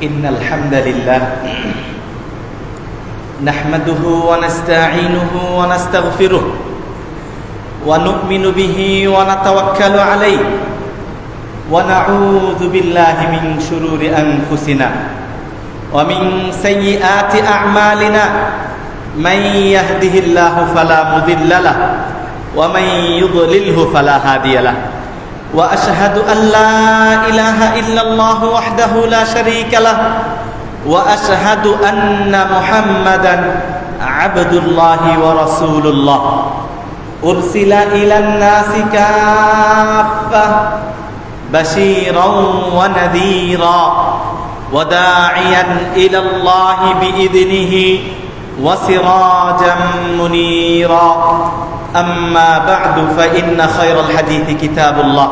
إن الحمد لله نحمده ونستعينه ونستغفره ونؤمن به ونتوكل عليه ونعوذ بالله من شرور أنفسنا ومن سيئات أعمالنا من يهده الله فلا مضل له ومن يضلله فلا هادي له وأشهد أن لا إله إلا الله وحده لا شريك له وأشهد أن محمدا عبد الله ورسول الله أرسل إلى الناس كافة بشيرا ونذيرا وداعيا إلى الله بإذنه وسراجا منيرا أما بعد فإن خير الحديث كتاب الله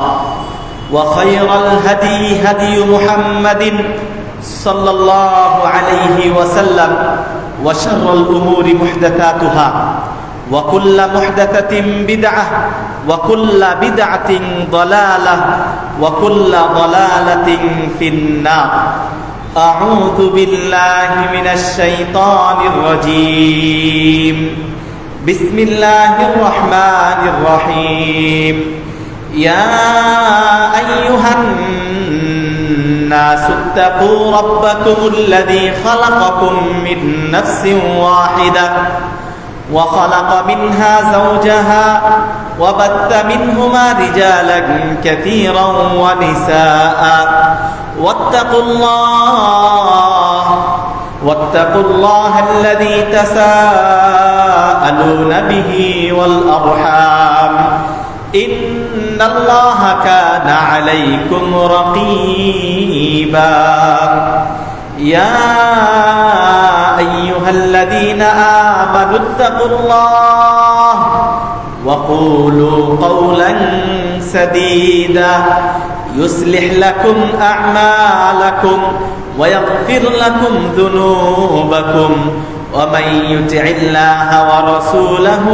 وخير الهدي هدي محمد صلى الله عليه وسلم وشر الأمور محدثاتها وكل محدثة بدعة وكل بدعة ضلالة وكل ضلالة في النار أعوذ بالله من الشيطان الرجيم بسم الله الرحمن الرحيم يا أيها الناس اتقوا ربكم الذي خلقكم من نفس واحدة وخلق منها زوجها وبث منهما رجالا كثيرا ونساء واتقوا الله الذي تساءلون به والأرحام إن الله كان عليكم رقيبا يا أيها الذين آمنوا اتقوا الله وقولوا قولا سديدا يصلح لكم أعمالكم ويغفر لكم ذنوبكم ومن يطع الله ورسوله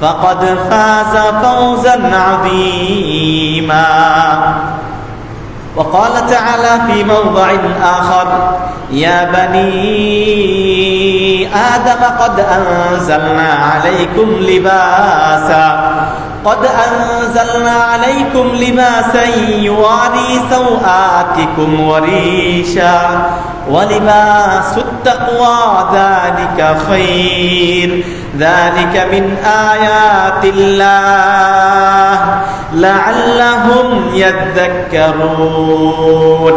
فقد فاز فوزا عظيما وقال تعالى في موضع آخر يا بني آدم قد أنزلنا عليكم لباسا يواري سوآتكم وريشا ولباس التقوى ذلك خير ذلك من آيات الله لعلهم يذكرون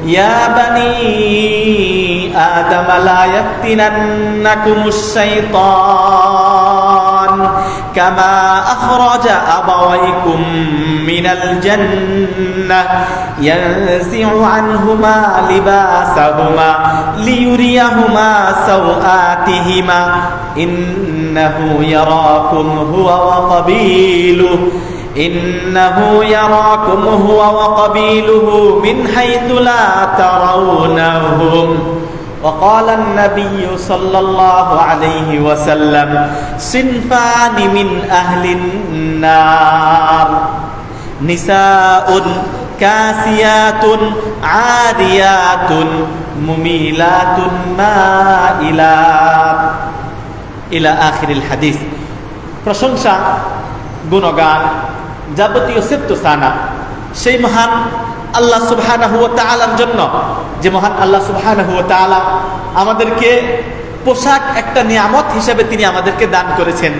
يا بني آدم لا يفتننكم الشيطان كما أخرج أبويكم من الجنة ينزع عنهما لباسهما ليريهما سوآتهما إنه يراكم هو وقبيله من حيث لا ترونهم وقال النبي صلى الله عليه وسلم صنفان من أهل النار نساء كاسيات عاريات مميلات مائلات إلى آخر الحديث প্রশংসা গুণগান যাবতীয় সিফাত সেই মহান আল্লাহ সুবহানাহু ওয়া তাআলার জন্য যে মহান আল্লাহ সুবহানাহু ওয়া তাআলা আমাদেরকে পোশাক একটা নিয়ামত হিসেবে তিনি আমাদেরকে দান করেছেন।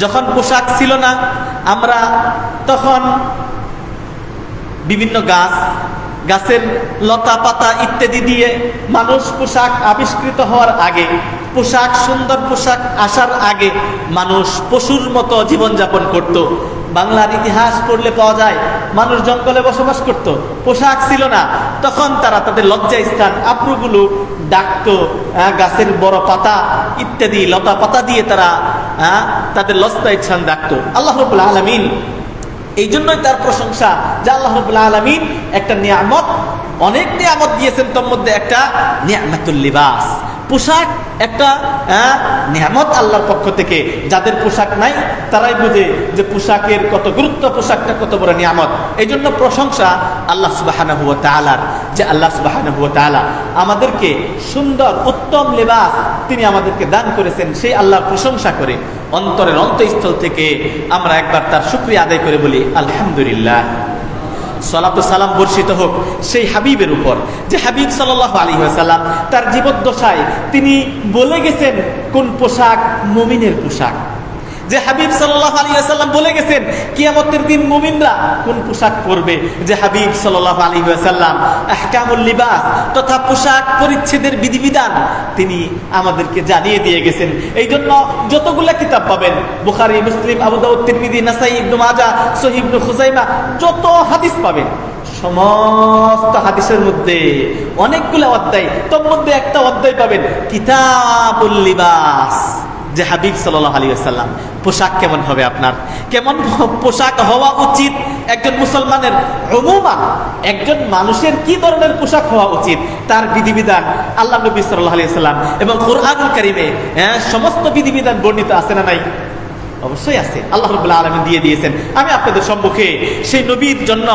যখন পোশাক ছিল না আমরা তখন বিভিন্ন গাছের লতা পাতা ইত্যাদি দিয়ে মানুষ পোশাক আবিষ্কৃত হওয়ার আগে, পোশাক সুন্দর পোশাক আসার আগে মানুষ পশুর মতো জীবনযাপন করত। বাংলার ইতিহাস পড়লে পাওয়া যায় মানুষ জঙ্গলে বসবাস করত, পোশাক ছিল না, তখন তারা তাদের লজ্জাস্থান আব্রুগুলো ডাকতো, গাছের বড় পাতা ইত্যাদি লতা পাতা দিয়ে তারা তাদের লজ্জাস্থান ডাকতো। আল্লাহ রাব্বুল আলামিন এই জন্যই তার প্রশংসা যে আল্লাহ রাব্বুল আলামিন একটা নিয়ামত, অনেক নিয়ামত দিয়েছেন, তার মধ্যে একটা নিয়ামাতুল লিবাস, পোশাক একটা নিয়ামত আল্লাহর পক্ষ থেকে। যাদের পোশাক নাই তারাই বুঝে যে পোশাকের কত গুরুত্ব, পোশাকটা কত বড় নিয়ামত। এই জন্য প্রশংসা আল্লাহ সুবহানাহু ওয়া তাআলার, যে আল্লাহ সুবহানাহু ওয়া তাআলা আমাদেরকে সুন্দর উত্তম লিবাস তিনি আমাদেরকে দান করেছেন। সেই আল্লাহর প্রশংসা করে অন্তরের অন্তঃস্থল থেকে আমরা একবার তার শুকরিয়া আদায় করে বলি আলহামদুলিল্লাহ। সালাত ও সালাম বর্ষিত হোক সেই হাবিবের উপর, যে হাবিব সাল্লাল্লাহু আলাইহি ওয়াসাল্লাম তার জীবদ্দশায় তিনি বলে গেছেন কোন পোশাক মুমিনের পোশাক। যে হাবিব সাল্লাল্লাহু আলাইহি ওয়াসাল্লাম বলে গেছেন কিয়ামতের দিন মুমিনরা কোন পোশাক পরবে। যে হাবিব সাল্লাল্লাহু আলাইহি ওয়াসাল্লাম আহকামুল লিবাস তথা পোশাক পরিচ্ছেদের বিধিবিধান তিনি আমাদেরকে জানিয়ে দিয়ে গেছেন। এই জন্য যতগুলা কিতাব পাবেন, বুখারী, মুসলিম, আবু দাউদ, তিরমিজি, নাসাই, ইবনে মাজাহ, সহিহ ইবনে খুজাইমা, যত হাদিস পাবেন সমস্ত হাদিসের মধ্যে অনেকগুলো অধ্যায়, তার মধ্যে একটা অধ্যায় পাবেন কিতাবুল লিবাস। যে হাবিব সাল্লাল্লাহু আলাইহি ওয়াসাল্লাম পোশাক কেমন হবে, আপনার কেমন পোশাক হওয়া উচিত, একজন মুসলমানের উমুমান একজন মানুষের কি ধরনের পোশাক হওয়া উচিত, তার বিধিবিধান আল্লাহ নবী সাল্লাল্লাহু আলাইহি ওয়াসাল্লাম এবং কোরআনুল কারীমে সমস্ত বিধিবিধান বর্ণিত আছে না নাই? অবশ্যই আছে, আল্লাহ রাব্বুল আলামিন দিয়ে দিয়েছেন। আমি আপনাদের সম্মুখে সেই নবীর জন্য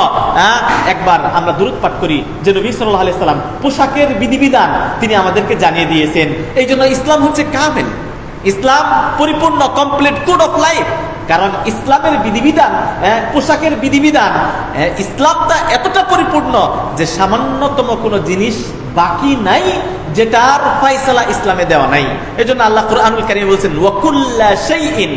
একবার আমরা দুরূদ পাঠ করি, যে নবী সাল্লাল্লাহু আলাইহি ওয়াসাল্লাম পোশাকের বিধিবিধান তিনি আমাদেরকে জানিয়ে দিয়েছেন। এই জন্য ইসলাম হচ্ছে কামেল, ইসলাম পরিপূর্ণ, কমপ্লিট কোড অফ লাইফ। কারণ ইসলামের বিধিবিধান, পোশাকের বিধিবিধান, ইসলামটা এতটা পরিপূর্ণ যে সামান্যতম কোনো জিনিস বাকি নাই যেটার ফয়সালা ইসলামে দেওয়া নাই। এই জন্য আল্লাহ কুরআনুল কারীমে বলছেন ওয়া কুল্লা শাইইন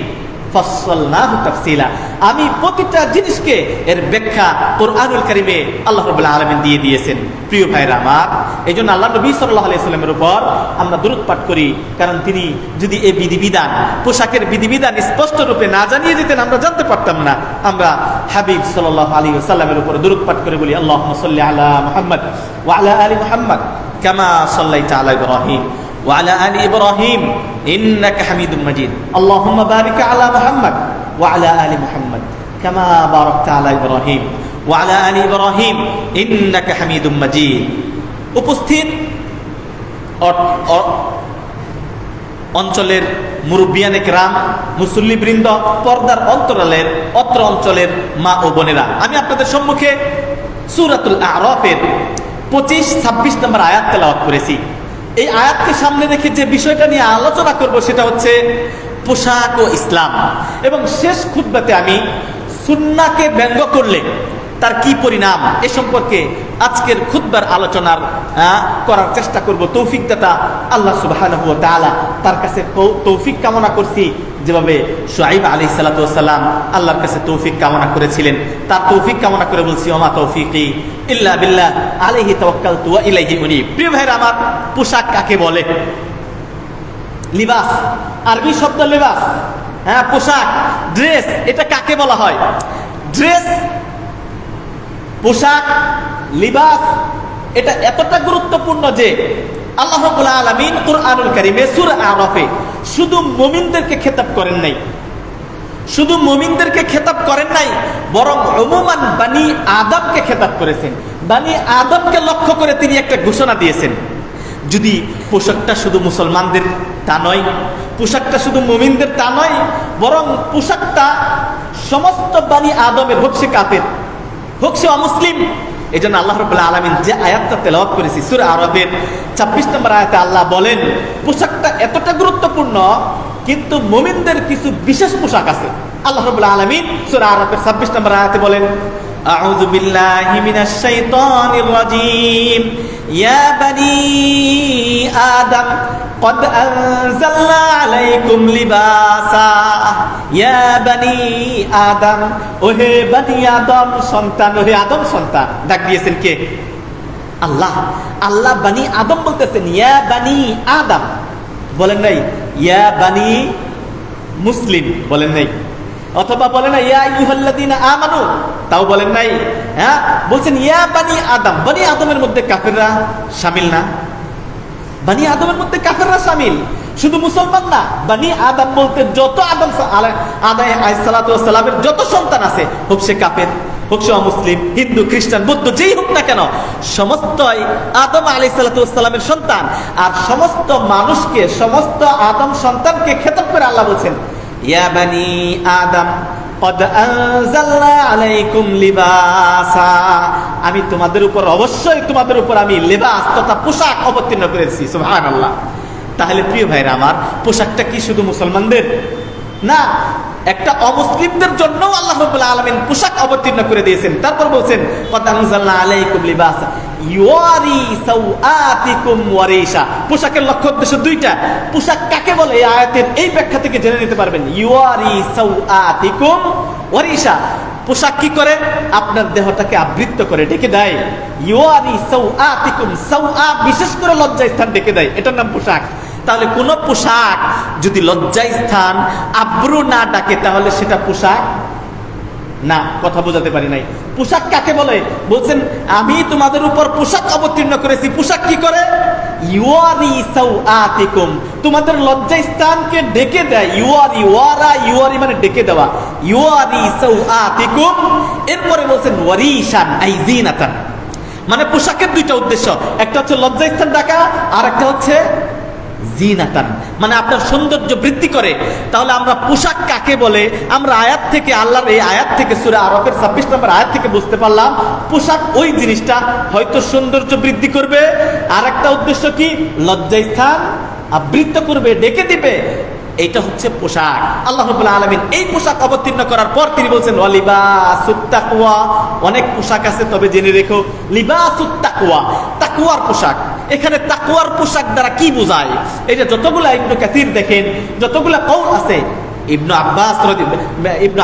ফাসসালনাহু তাফসীলা, আমি প্রতিটা জিনিসকে এর ব্যাখ্যা কুরআনুল কারীমে আল্লাহ রাব্বুল আলামিন দিয়ে দিয়েছেন। প্রিয় ভাইরা আমার, এই জন্য আল্লাহ নবী সাল্লাল্লাহু আলাইহি ওয়াসাল্লামের উপর আমরা দুরূদ পাঠ করি, কারণ তিনি যদি এই বিধিবিধান, পোশাকের বিধিবিধান স্পষ্ট রূপে না জানিয়ে দিতেন আমরা জানতে পারতাম না। আমরা হাবিব সাল্লাল্লাহু আলাইহি ওয়াসাল্লামের উপর দুরূদ পাঠ করে বলি আল্লাহুম্মা সাল্লি আলা মুহাম্মদ ওয়া আলা আলি মুহাম্মদ কামা সাল্লাইতা আলা ইব্রাহিম وعلى آل إبراهيم إنك حميد مجيد اللهم بارك على محمد وعلى آل محمد كما باركت على إبراهيم وعلى آل إبراهيم إنك حميد مجيد। উপস্থিত অঞ্চলের মুরব্বিয়ানে কেরাম, মুসল্লিবৃন্দ, পর্দার অন্তরালের অত্র অঞ্চলের মা ও বোনেরা, আমি আপনাদের সম্মুখে সূরাতুল আরাফের 25-26 নম্বর আয়াত তেলাওয়াত করেছি। এই আয়াতকে সামনে রেখে যে বিষয়টা নিয়ে আলোচনা করব সেটা হচ্ছে পোশাক ও ইসলাম। এবং শেষ খুতবাতে আমি সুন্নাহকে ব্যঙ্গ করলে তার কি পরিণাম এ সম্পর্কে আজকের খুতবার আলোচনার করার চেষ্টা করব। তৌফিক দাতা আল্লাহ সুবহানাহু ওয়া তাআলা, তার কাছে তৌফিক কামনা করছি যেভাবে শুআইব আলাইহিস সালাতু ওয়াস সালাম আল্লাহর কাছে তৌফিক কামনা করেছিলেন, তার তৌফিক কামনা করে বলছি ওমা তৌফিকি ইল্লা বিল্লাহ আলাইহি তাওয়াক্কালতু ওয়া ইলাইহি উনীব। প্রিয় ভাইরা আমার, পোশাক কাকে বলে? লিবাস, আরবি শব্দ লিবাস, পোশাক, ড্রেস, এটা কাকে বলা হয়? ড্রেস, পোশাক, লিবাস এটা এতটা গুরুত্বপূর্ণ যে আল্লাহ রাব্বুল আলামিন কুরআনুল কারীমে সূরা আরাফে শুধু মুমিনদেরকে খেতাব করেন নাই, শুধু মুমিনদেরকে খেতাব করেন নাই, বরং উমুমান বানি আদমকে খেতাব করেছেন। বানি আদমকে লক্ষ্য করে তিনি একটা ঘোষণা দিয়েছেন, যদি পোশাকটা শুধু মুসলমানদের তা নয়, পোশাকটা শুধু মুমিনদের তা নয়, বরং পোশাকটা সমস্ত বানি আদমের, হোক সে কাফের হোক সে অমুসলিম। এই জন্য আল্লাহ রাব্বুল আলামিন যে আয়াতটা তেলাওয়াত করেছি সূরা আরাফের 26 নম্বর আয়াতে আল্লাহ বলেন পোশাকটা এতটা গুরুত্বপূর্ণ, কিন্তু মুমিনদের কিছু বিশেষ পোশাক আছে। আল্লাহ রাব্বুল আলামিন সূরা আরাফের 26 নম্বর আয়াতে বলেন আউযু বিল্লাহি মিনাশ শাইতানির রাজীম ইয়া বানি আদম قد أنزلنا عليكم لباسا يا بني آدم ওহে বনি আদম সন্তান, ওহে আদম সন্তান। ডাক দিয়েছেন কে? আল্লাহ। আল্লাহ বনি আদম বলতেছেন ইয়া বনি আদম, বলেন নাই ইয়া বনি মুসলিম, বলেন নাই, অথবা বলেন না ইয়া আইয়ুহাল্লাযীনা আমানু, তাও বলেন নাই হ্যাঁ বলছেন ইয়া বানি আদম, বানি আদমের মধ্যে কাফেররা শামিল না? বানি আদমের মধ্যে কাফেররা শামিল, শুধু মুসলমান না। বানি আদম বলতে যত আদম আলাইহিস সালাতু ওয়াস সালামের যত সন্তান আছে, হোক সে কাফের, হোক সে অমুসলিম, হিন্দু, খ্রিস্টান, বৌদ্ধ, যেই হোক না কেন, সমস্তই আদম আলাইহিস সালাতু ওয়াস সালামের সন্তান। আর সমস্ত মানুষকে, সমস্ত আদম সন্তানকে খেতাব করে আল্লাহ বলছেন ইয়া বানি আদম কদ আনজালনা আলাইকুম লিবাসা, আমি তোমাদের উপর, অবশ্যই তোমাদের উপর আমি লিবাস তথা পোশাক অবতীর্ণ করেছি। সুবহানাল্লাহ। তাহলে প্রিয় ভাইরা আমার, পোশাকটা কি শুধু মুসলমানদের না, একটা অমুসলিমদের জন্য আল্লাহ রাব্বুল আলামিন পোশাক অবতীর্ণ করে দিয়েছেন। তারপর বলছেন কদ আনজালনা আলাইকুম লিবাসা ইউয়ারি সাওআতিকুম ওয়ারিশা। পোশাকের লক্ষ্য উদ্দেশ্য দুইটা। পোশাক কাকে বলে এই আয়াতের এই ব্যাখ্যা থেকে জেনে নিতে পারবেন। ইউয়ারি সাওআতিকুম ওয়ারিশা, পোশাক কি করে? আপনার দেহটাকে আবৃত করে, ঢেকে দেয়। ইউয়ারি সাওআতিকুম, সাওআ বিশেষ করে লজ্জাস্থান ঢেকে দেয়, এটার নাম পোশাক। তাহলে কোন পোশাক যদি লজ্জাস্থান আব্রু না ডাকে, তাহলে সেটা পোশাক না। কথা বোঝাতে পারি নাই। পোশাক কাকে বলে? বলছেন আমি তোমাদের উপর পোশাক অবতীর্ণ করেছি। পোশাক কি করে? ইউয়ারি সাওআতিকুম, তোমাদের লজ্জাস্থানকে ঢেকে দেয়। ইউয়ারি, ওয়ারা, ইউয়ারি মানে ঢেকে দেওয়া। ইউয়ারি সাওআতিকুম। এরপরে বলছেন ওয়ারিশান আই জিনাতান, মানে পোশাকের দুইটা উদ্দেশ্য, একটা হচ্ছে লজ্জাস্থান ঢাকা, আর একটা হচ্ছে জিনাতান, মানে আপনার সৌন্দর্য বৃদ্ধি করে। তাহলে আমরা পোশাক কাকে বলে, আমরা আয়াত থেকে, আল্লাহর এই আয়াত থেকে, সূরা আরাফের 26 নম্বর আয়াত থেকে বুঝতে পারলাম পোশাক ওই জিনিসটা হয়তো সৌন্দর্য বৃদ্ধি করবে, আর একটা উদ্দেশ্য কি? লজ্জাস্থান আবৃত করবে, ডেকে দিবে। এইটা হচ্ছে পোশাক। আল্লাহ রাব্বুল আলামিন এই পোশাক অবতীর্ণ করার পর তিনি বলছেন ওয়া লিবাসুত তাকওয়া। অনেক পোশাক আছে, তবে জেনে রেখো লিবাসুত তাকওয়া, তাকওয়ার পোশাক। এখানে তাকওয়ার পোশাক দ্বারা কি বোঝায়? এটা যতগুলা ইবনে কাসির দেখেন, যতগুলা কওল আছে, ইবনে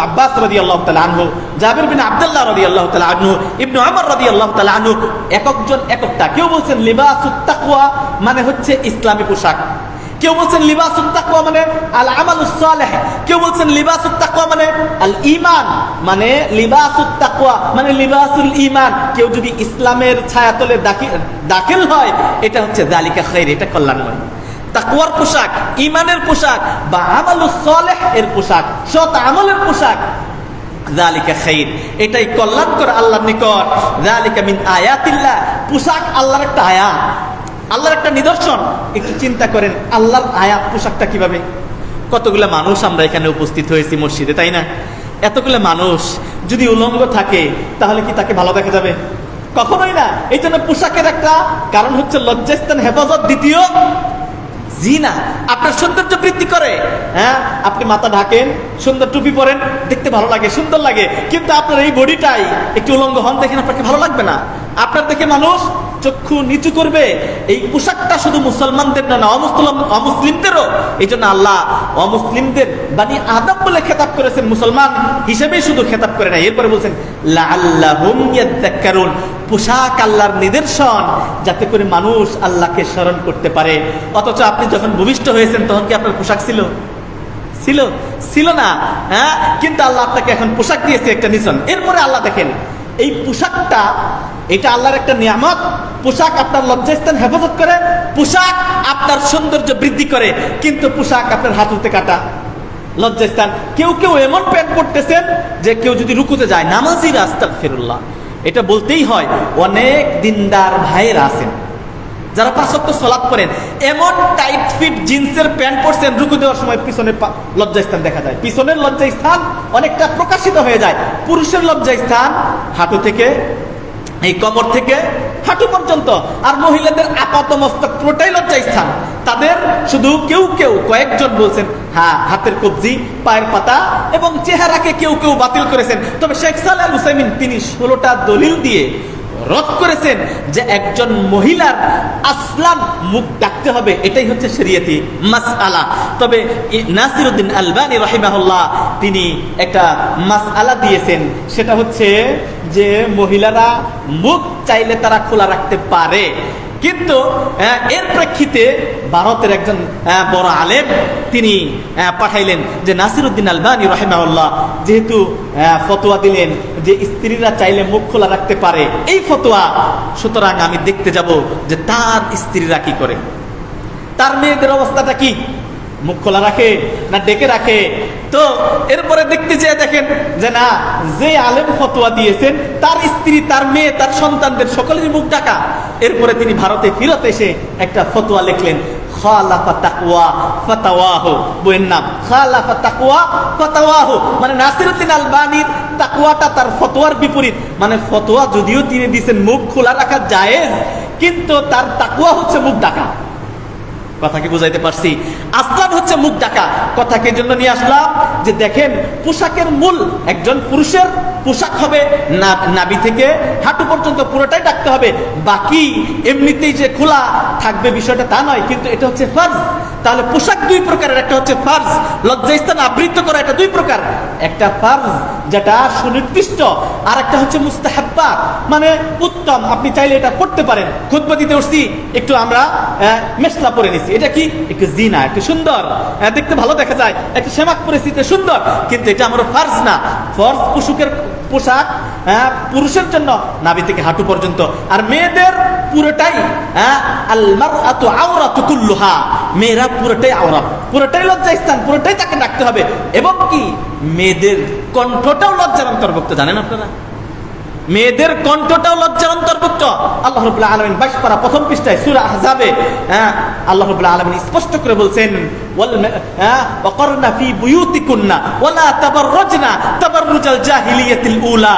আব্বাস রাদিয়াল্লাহু তাআলা আনহু, জাবির বিন আব্দুল্লাহ রাদিয়াল্লাহু তাআলা আনহু, ইবনে ওমর রাদিয়াল্লাহু তাআলা আনহু, একজন একটা। কেউ বলছেন লিবাসুত তাকওয়া মানে হচ্ছে ইসলামী পোশাক, কেউ বলছেন লিবাসুত তাকওয়া মানে আল আমালুস সালেহ, কেউ বলছেন লিবাসুত তাকওয়া মানে আল ঈমান, মানে লিবাসুত তাকওয়া মানে লিবাসুল ঈমান। কেউ যদি ইসলামের ছায়াতলে দাখিল হয়, এটা হচ্ছে যালিকা খায়র, এটা কল্যাণময়। তাকওয়ার পোশাক, ঈমানের পোশাক, বা আমালুস সালেহ এর পোশাক, সৎ আমলের পোশাক, যালিকা খায়র, এটাই কল্যাণকর আল্লাহর নিকট। যালিকা মিন আয়াতিল্লাহ, পোশাক আল্লাহর একটা আয়াত, আল্লাহর একটা নিদর্শন। একটু চিন্তা করেন আল্লাহর আয়াত পোশাকটা কিভাবে। কতগুলো মানুষ আমরা এখানে উপস্থিত হয়েছি মসজিদে, তাই না? এতগুলো মানুষ যদি উলঙ্গ থাকে, তাহলে কি তাকে ভালো দেখা যাবে? কখনোই না। এই জন্য পোশাকের একটা কারণ হচ্ছে লজ্জাস্থান হেফাজত, দ্বিতীয় জিনা, আপনার সৌন্দর্য বৃদ্ধি করে। হ্যাঁ, আপনি মাথা ঢাকেন, সুন্দর টুপি পরেন, দেখতে ভালো লাগে, সুন্দর লাগে, কিন্তু আপনার এই বডিটাই একটু উলঙ্গ হন, দেখেন আপনাকে ভালো লাগবে না। আপনার দেখে মানুষ চক্ষু নিচু করবে। এই পোশাকটা শুধু মুসলমানদের না, অমুসলিমদেরও। এই জন্য আল্লাহ অমুসলিমদের বানি আদম বলে খেতাব করেছেন, মুসলমান হিসেবেই শুধু খেতাব করে না। এরপরে বলছেন লাআল্লাহুম ইয়াযাক্কারুন, পোশাক আল্লাহর নিদর্শন, যাতে করে মানুষ আল্লাহকে স্মরণ করতে পারে। অথচ আপনি যখন ভূমিষ্ঠ হয়েছেন, তখন কি আপনার পোশাক ছিল? ছিল না। হ্যাঁ, কিন্তু আল্লাহ আপনাকে এখন পোশাক দিয়েছে, একটা নিশান। এরপরে আল্লাহ দেখেন এই পোশাকটা, এটা আল্লাহর একটা নিয়ামত। পোশাক আপনার লজ্জাস্থান হেফাজত করে, পোশাক আপনার সৌন্দর্য বৃদ্ধি করে, কিন্তু পোশাক আপনার হাঁটুতে কাটা, লজ্জাস্থান। কেউ এমন প্যান্ট পরতেছেন যে কেউ যদি রুকুতে যায়, নামাজিরা আস্তাগফিরুল্লাহ, এটা বলতেই হয়। অনেক দিনদার ভাইয়েরা আছেন যারা 5 ওয়াক্ত সালাত করেন, এমন টাইট ফিট জিন্সের প্যান্ট পরছেন, রুকু দেওয়ার সময় পিছনের লজ্জাস্থান দেখা যায়, পিছনের লজ্জাস্থান অনেকটা প্রকাশিত হয়ে যায়। পুরুষের লজ্জাস্থান হাঁটু থেকে, এই কোমর থেকে হাঁটু পর্যন্ত, আর মহিলাদের আপাত মস্তক পুরোটাই লজ্জাস্থান। তাদের শুধু কেউ কয়েকজন বলছেন হ্যাঁ, হাতের কবজি, পায়ের পাতা এবং চেহারাকে কেউ বাতিল করেছেন। তবে শেখ সালেহ আল উসাইমিন তিনি 16টা দলিল দিয়ে রদ করেছেন যে একজন মহিলার আসলাম মুখ ডাকতে হবে, এটাই হচ্ছে শরীয়তি মাসআলা। তবে নাসিরউদ্দিন আলবানী রাহিমাহুল্লাহ তিনি একটা মাসআলা দিয়েছেন, সেটা হচ্ছে যে মহিলারা মুখ চাইলে তারা খোলা রাখতে পারে, কিন্তু এর প্রেক্ষিতে ভারতের একজন বড় আলেম তিনি পাঠাইলেন যে নাসিরউদ্দিন আলবানী রাহিমাহুল্লাহ যেহেতু ফতোয়া দিলেন যে স্ত্রীরা চাইলে মুখ খোলা রাখতে পারে এই ফতোয়া, সুতরাং আমি দেখতে যাব যে তার স্ত্রীরা কি করে, তার মেয়েদের অবস্থাটা কি, মুখ খোলা রাখে না ডেকে রাখে। তো এরপরে দেখতে যেয়ে দেখেন যে না, যে আলেম ফতোয়া দিয়েছেন তার স্ত্রী, তার মেয়ে, তার সন্তানদের সকলেরই মুখ ঢাকা। এরপরে তিনি ভারতে ফিরত এসে একটা ফতোয়া লিখলেন, খালাফা তাকওয়া ফাতাওয়াহু, বইয়ের নাম খালাফা তাকওয়া ফাতাওয়াহু, মানে নাসিরউদ্দিন আলবানীর তাকওয়াটা তার ফতোয়ার বিপরীত। মানে ফতোয়া যদিও তিনি দিয়েছেন মুখ খোলা রাখা জায়েজ, কিন্তু তার তাকওয়া হচ্ছে মুখ ঢাকা। কথা কি বুঝাইতে পারছি? আসলাম হচ্ছে মুখ ঢাকা। কথাকে জন্য নিয়ে আসলাম যে দেখেন, পোশাকের মূল একজন পুরুষের পোশাক হবে নাভি থেকে হাঁটু পর্যন্ত পুরোটাই ঢাকতে হবে, বাকি এমনিতেই যে খোলা থাকবে বিষয়টা তা নয়, কিন্তু এটা হচ্ছে ফরজ। তাহলে পোশাক দুই প্রকারের, একটা হচ্ছে ফরজ, লজ্জাস্থান আবৃত করা, এটা দুই প্রকার, একটা ফরজ যেটা সুনির্দিষ্ট, আর একটা হচ্ছে মুস্তাহাব্বা, মানে উত্তম, আপনি চাইলে এটা করতে পারেন। খুতবা দিতে উঠছি, একটু আমরা মেশলা পরে নিছি, এটা কি একটু জিনা, একটু সুন্দর, দেখতে ভালো দেখা যায়, একটু সেমাক পরিস্থিতি সুন্দর, কিন্তু এটা আমার ফরজ না। ফরজ পোশাক পুরুষের জন্য নাভি থেকে হাঁটু পর্যন্ত, আর মেয়েদের পুরোটাই আল মারআতু আওরাতু কুল্লুহা, মেয়েরা পুরোটাই আওরাত, পুরোটাই লজ্জাস্থান, পুরোটাই তাকে রাখতে হবে। এবং কি মেয়েদের কণ্ঠটাও লজ্জার অন্তর্ভুক্ত, জানেন আপনারা? মেয়েদের কণ্ঠটাও লজ্জার অন্তর্ভুক্ত। আল্লাহ রাব্বুল আলামিন 22 পারা প্রথম পৃষ্ঠায় সূরা আহজাবে আল্লাহ রাব্বুল আলামিন স্পষ্ট করে বলছেন, ওয়াকরনা ফি বুয়ুতিকুন্না ওয়ালা তাবাররাজনা তাবাররুজাল জাহিলিয়াতিল উলা,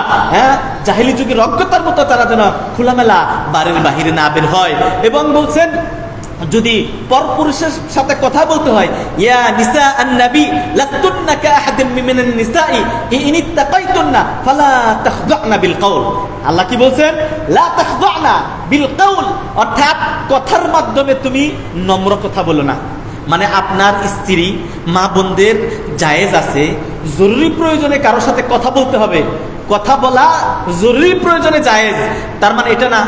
জাহিলি যুগের অজ্ঞতার মতো তারা যেন খোলামেলা বাড়ির বাহিরে না বের হয়। এবং বলছেন যদি পরপুরুষের সাথে কথা বলতে হয়, ইয়া নিসা আন-নবী লাস্তুন্না কাআহাদিন মিনান নিসাই ইন ইত্তাকাইতুন্না ফালা তাখদা'না বিল কওল। আল্লাহ কি বলছেন? লা তাখদা'না বিল কওল, অর্থাৎ কথার মাধ্যমে তুমি নম্র কথা বলো না। মানে আপনার স্ত্রী মা বোনদের জায়েজ আছে, জরুরি প্রয়োজনে কারোর সাথে কথা বলতে হবে, কথা বলা জরুরি প্রয়োজনে জায়েজ। তার মানে এটা না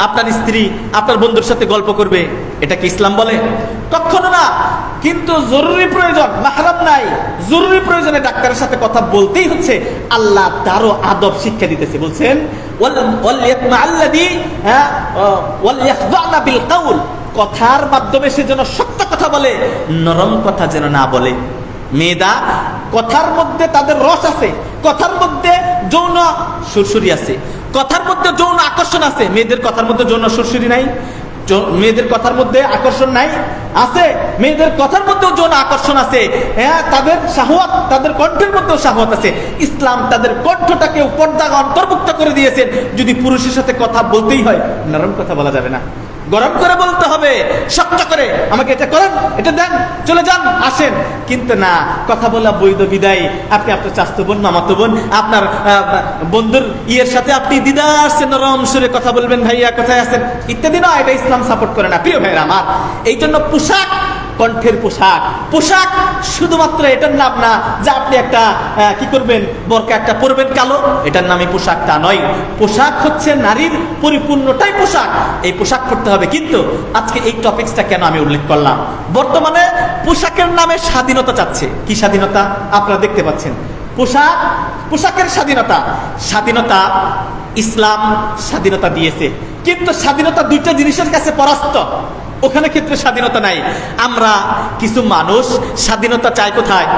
আপনার স্ত্রী আপনার বন্ধুর সাথে গল্প করবে, এটা কি ইসলাম বলে? কখনো না। কিন্তু জরুরি প্রয়োজন, মাহরাম নাই, জরুরি প্রয়োজনে ডাক্তারের সাথে কথা বলতেই হচ্ছে। আল্লাহ তারও আদব শিক্ষা দিতেছে, বলছেন কথার মাধ্যমে সে যেন সত্য কথা বলে, নরম কথা যেন না বলে। মেয়েদা কথার মধ্যে তাদের রস আছে, কথার মধ্যে যৌন সুরসুরি আছে, কথার মধ্যে যৌন আকর্ষণ আছে। মেয়েদের কথার মধ্যে যৌন সুরসুরি নাই, মেয়েদের কথার মধ্যে আকর্ষণ নাই, আছে। মেয়েদের কথার মধ্যেও যৌন আকর্ষণ আছে, তাদের শাহওয়াত, তাদের কণ্ঠের মধ্যেও শাহওয়াত আছে। ইসলাম তাদের কণ্ঠটাকেও পর্দা অন্তর্ভুক্ত করে দিয়েছেন। যদি পুরুষের সাথে কথা বলতেই হয়, নরম কথা বলা যাবে না, গরম করে বলতে হবে, শক্ত করে, আমাকে এটা করেন, এটা দেন, চলে যান, আসেন। কিন্তু না, কথা বলা বৈধ বিদায়। আপনি আপনার চাচাতো বোন, মামাতো বোন, আপনার বন্ধুর ইয়ের সাথে আপনি দিদার সে নরম সুরে কথা বলবেন, ভাইয়া কোথায় আছেন ইত্যাদি না, এটা ইসলাম সাপোর্ট করে না। প্রিয় ভাইরা আমার, এই জন্য পোশাক, কণ্ঠের পোশাক, পোশাক শুধুমাত্র এটার নাম না যে আপনি একটা কি করবেন, বোরকা একটা পরবেন কালো, এটার নামই পোশাক তা নয়। পোশাক হচ্ছে নারীর পরিপূর্ণটাই পোশাক, এই পোশাক পরতে হবে। কিন্তু আজকে এই টপিকসটা কেন আমি উল্লেখ করলাম? বর্তমানে পোশাকের নামে স্বাধীনতা চাচ্ছে। কি স্বাধীনতা? আপনারা দেখতে পাচ্ছেন, পোশাক, পোশাকের স্বাধীনতা। স্বাধীনতা ইসলাম স্বাধীনতা দিয়েছে, কিন্তু স্বাধীনতা দুইটা জিনিসের কাছে পরাস্ত, ওখানে ক্ষেত্রে স্বাধীনতা নাই। আমরা কিছু মানুষ স্বাধীনতা চাই কোথায়?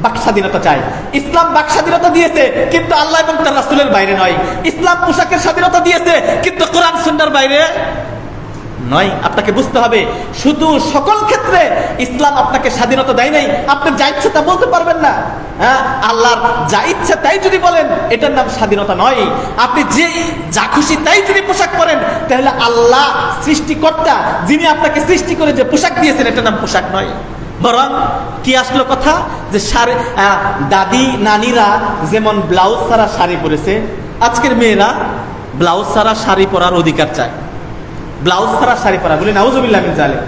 বাক স্বাধীনতা চাই। ইসলাম বাক স্বাধীনতা দিয়েছে, কিন্তু আল্লাহ এবং তার রাসূলের বাইরে নয়। ইসলাম পোশাকের স্বাধীনতা দিয়েছে, কিন্তু কোরআন সুন্নাহর বাইরে নয়। আপনাকে বুঝতে হবে, শুধু সকল ক্ষেত্রে ইসলাম আপনাকে স্বাধীনতা দেয় নাই। আপনি যা ইচ্ছে তা বলতে পারবেন না। আল্লাহর যা ইচ্ছে তাই যদি বলেন, এটার নাম স্বাধীনতা নয়। আপনি যে যা খুশি তাই যদি পোশাক পরেন, তাহলে আল্লাহ সৃষ্টিকর্তা যিনি আপনাকে সৃষ্টি করে যে পোশাক দিয়েছেন, এটার নাম পোশাক নয়। বরং কি আসলো কথা, যে দাদি নানিরা যেমন ব্লাউজ ছাড়া শাড়ি পরেছে, আজকের মেয়েরা ব্লাউজ ছাড়া শাড়ি পরার অধিকার চায়। ব্লাউজ ছাড়া শাড়ি পরা, বলি নাউজুবিল্লাহ মিন যালিক।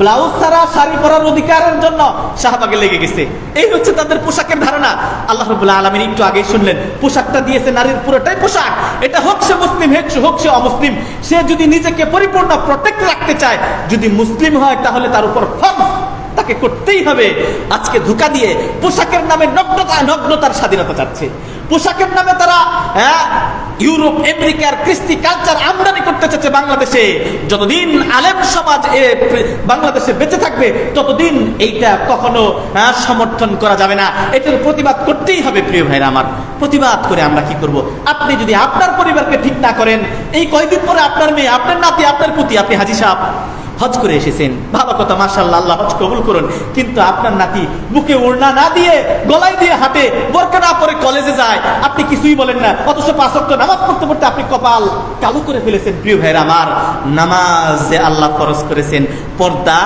ব্লাউজ ছাড়া শাড়ি পরার অধিকারের জন্য শাহবাগে লেগে গেছে। এই হচ্ছে তাদের পোশাকের ধারণা। আল্লাহ রাব্বুল আলামিন একটু আগেই শুনলেন, পোশাকটা দিয়েছে নারীর পুরোটাই পোশাক। এটা হোক সে মুসলিম, হোক সে অমুসলিম, সে যদি নিজেকে পরিপূর্ণ প্রোটেক্ট রাখতে চায়, যদি মুসলিম হয়, তাহলে তার উপর ফরজ, তাকে করতেই হবে। আজকে ধোঁকা দিয়ে পোশাকের নামে নগ্নতার স্বাধীনতা চাচ্ছে। পোশাকের নামে তারা ইউরোপ আমেরিকার কৃষ্টি কালচার আমদানি করতে চাচ্ছে বাংলাদেশে। যতদিন আলেম সমাজ বাংলাদেশে বেঁচে থাকবে, ততদিন এইটা কখনো সমর্থন করা যাবে না। এটার প্রতিবাদ করতেই হবে। প্রিয় ভাইরা আমার, প্রতিবাদ করে আমরা কি করব? আপনি যদি আপনার পরিবারকে ঠিক না করেন, এই কয়দিন পরে আপনার মেয়ে, আপনার নাতি, আপনার পুতি, আপনি হাজী সাহেব হজ করে এসেছেন, ভালো কথা, মাশাআল্লাহ, আল্লাহ হজ কবুল করুন, কিন্তু আপনার নাতি বুকে ওড়না না দিয়ে, গলায় দিয়ে হাঁটে, বোরকা না পরে কলেজে যায়, আপনি কিছুই বলেন না, অথচ 5 ওয়াক্ত নামাজ পড়তে পড়তে আপনি কপাল কালো করে ফেলেছেন। প্রিয় ভাইরা আমার, নামাজ যে আল্লাহ ফরজ করেছেন, পর্দা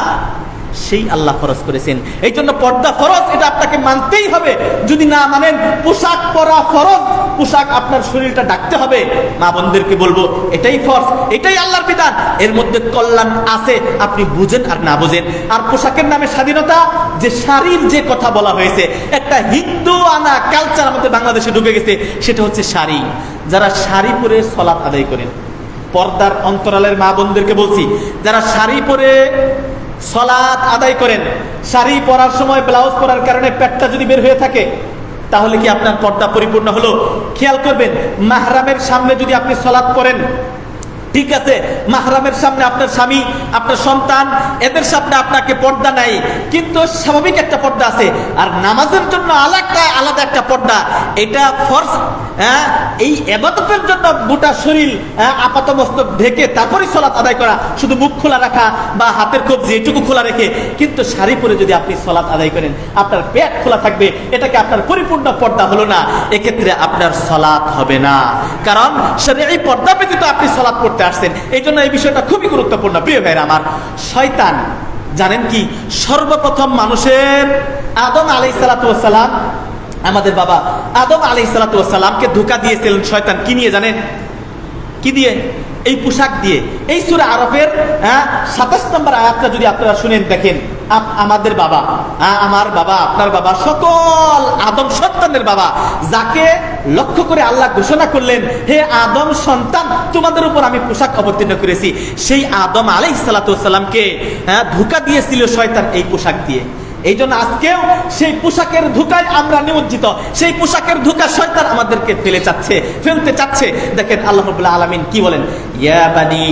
সেই আল্লাহ ফরজ করেছেন। এই জন্য পর্দা ফরজ, এটা আপনাকে মানতেই হবে। যদি না মানেন, পোশাক পরা ফরজ, পোশাক আপনার শরীরটা ঢাকতে হবে। মা বোনদেরকে বলবো, এটাই ফরজ, এটাই আল্লাহর বিধান। এর মধ্যে কল্যাণ আছে, আপনি বুঝেন আর না বুঝেন। আর পোশাকের নামে স্বাধীনতা, যে শাড়ির যে কথা বলা হয়েছে, একটা হিন্দু আনা কালচার আমাদের বাংলাদেশে ঢুকে গেছে, সেটা হচ্ছে শাড়ি। যারা শাড়ি পরে সালাত আদায় করেন, পর্দার অন্তরালের মা বোনদেরকে বলছি, যারা শাড়ি পরে সালাত আদায় করেন, শাড়ি পরার সময় ব্লাউজ পরার কারণে পেটটা যদি বের হয়ে থাকে, তাহলে কি আপনার পর্দা পরিপূর্ণ হলো? খেয়াল করবেন, মাহরামের সামনে যদি আপনি সালাত পড়েন, ঠিক আছে, মাহরামের সামনে আপনার স্বামী, আপনার সন্তান, এদের সামনে আপনাকে পর্দা নাই, কিন্তু স্বাভাবিক একটা পর্দা আছে। আর নামাজের জন্য আলাদা একটা পর্দা, এটা ফরজ। এই ইবাদতের জন্য গোটা শরীর আপাত মস্তক ঢেকে তারপরে সালাত আদায় করা, শুধু মুখ খোলা রাখা বা হাতের কবজি এটুকু খোলা রেখে। কিন্তু শাড়ি পরে যদি আপনি সালাত আদায় করেন, আপনার পেট খোলা থাকবে, এটাকে আপনার পরিপূর্ণ পর্দা হলো না, এক্ষেত্রে আপনার সালাত হবে না। কারণ শরীয়ী পর্দা ব্যতীত আপনি সালাত পড়তে আসছেন। এই জন্য এই বিষয়টা খুবই গুরুত্বপূর্ণ। প্রিয় ভাইরা আমার, শয়তান জানেন কি, সর্বপ্রথম মানুষের আদম আলাইহিস সালাতু ওয়াস সালাম, আমাদের বাবা আদম আলাইহিস সালাতু ওয়াস সালামকে ধোঁকা দিয়েছিলেন শয়তান। কি নিয়ে জানেন? কি দিয়ে? এই পোশাক দিয়ে। এই সূরা আরাফের 27 নম্বর আয়াতটা যদি আপনারা শুনেন, দেখেন, আমাদের বাবা, আমার বাবা, আপনার বাবা, সকল আদম সন্তানের বাবা, যাকে লক্ষ্য করে আল্লাহ ঘোষণা করলেন, হে আদম সন্তান, তোমাদের উপর আমি পোশাক অবতীর্ণ করেছি, সেই আদম আলাইহিস সালাতু ওয়াস সালামকে ধোঁকা দিয়েছিল শয়তান এই পোশাক দিয়ে। এই জন্য আজকেও সেই পোশাকের ধোঁকায় আমরা নিমজ্জিত। সেই পোশাকের ধোঁকা শয়তান আমাদেরকে ফেলতে চাচ্ছে। দেখেন আল্লাহ রাব্বুল আলামিন কি বলেন, ইয়া বানি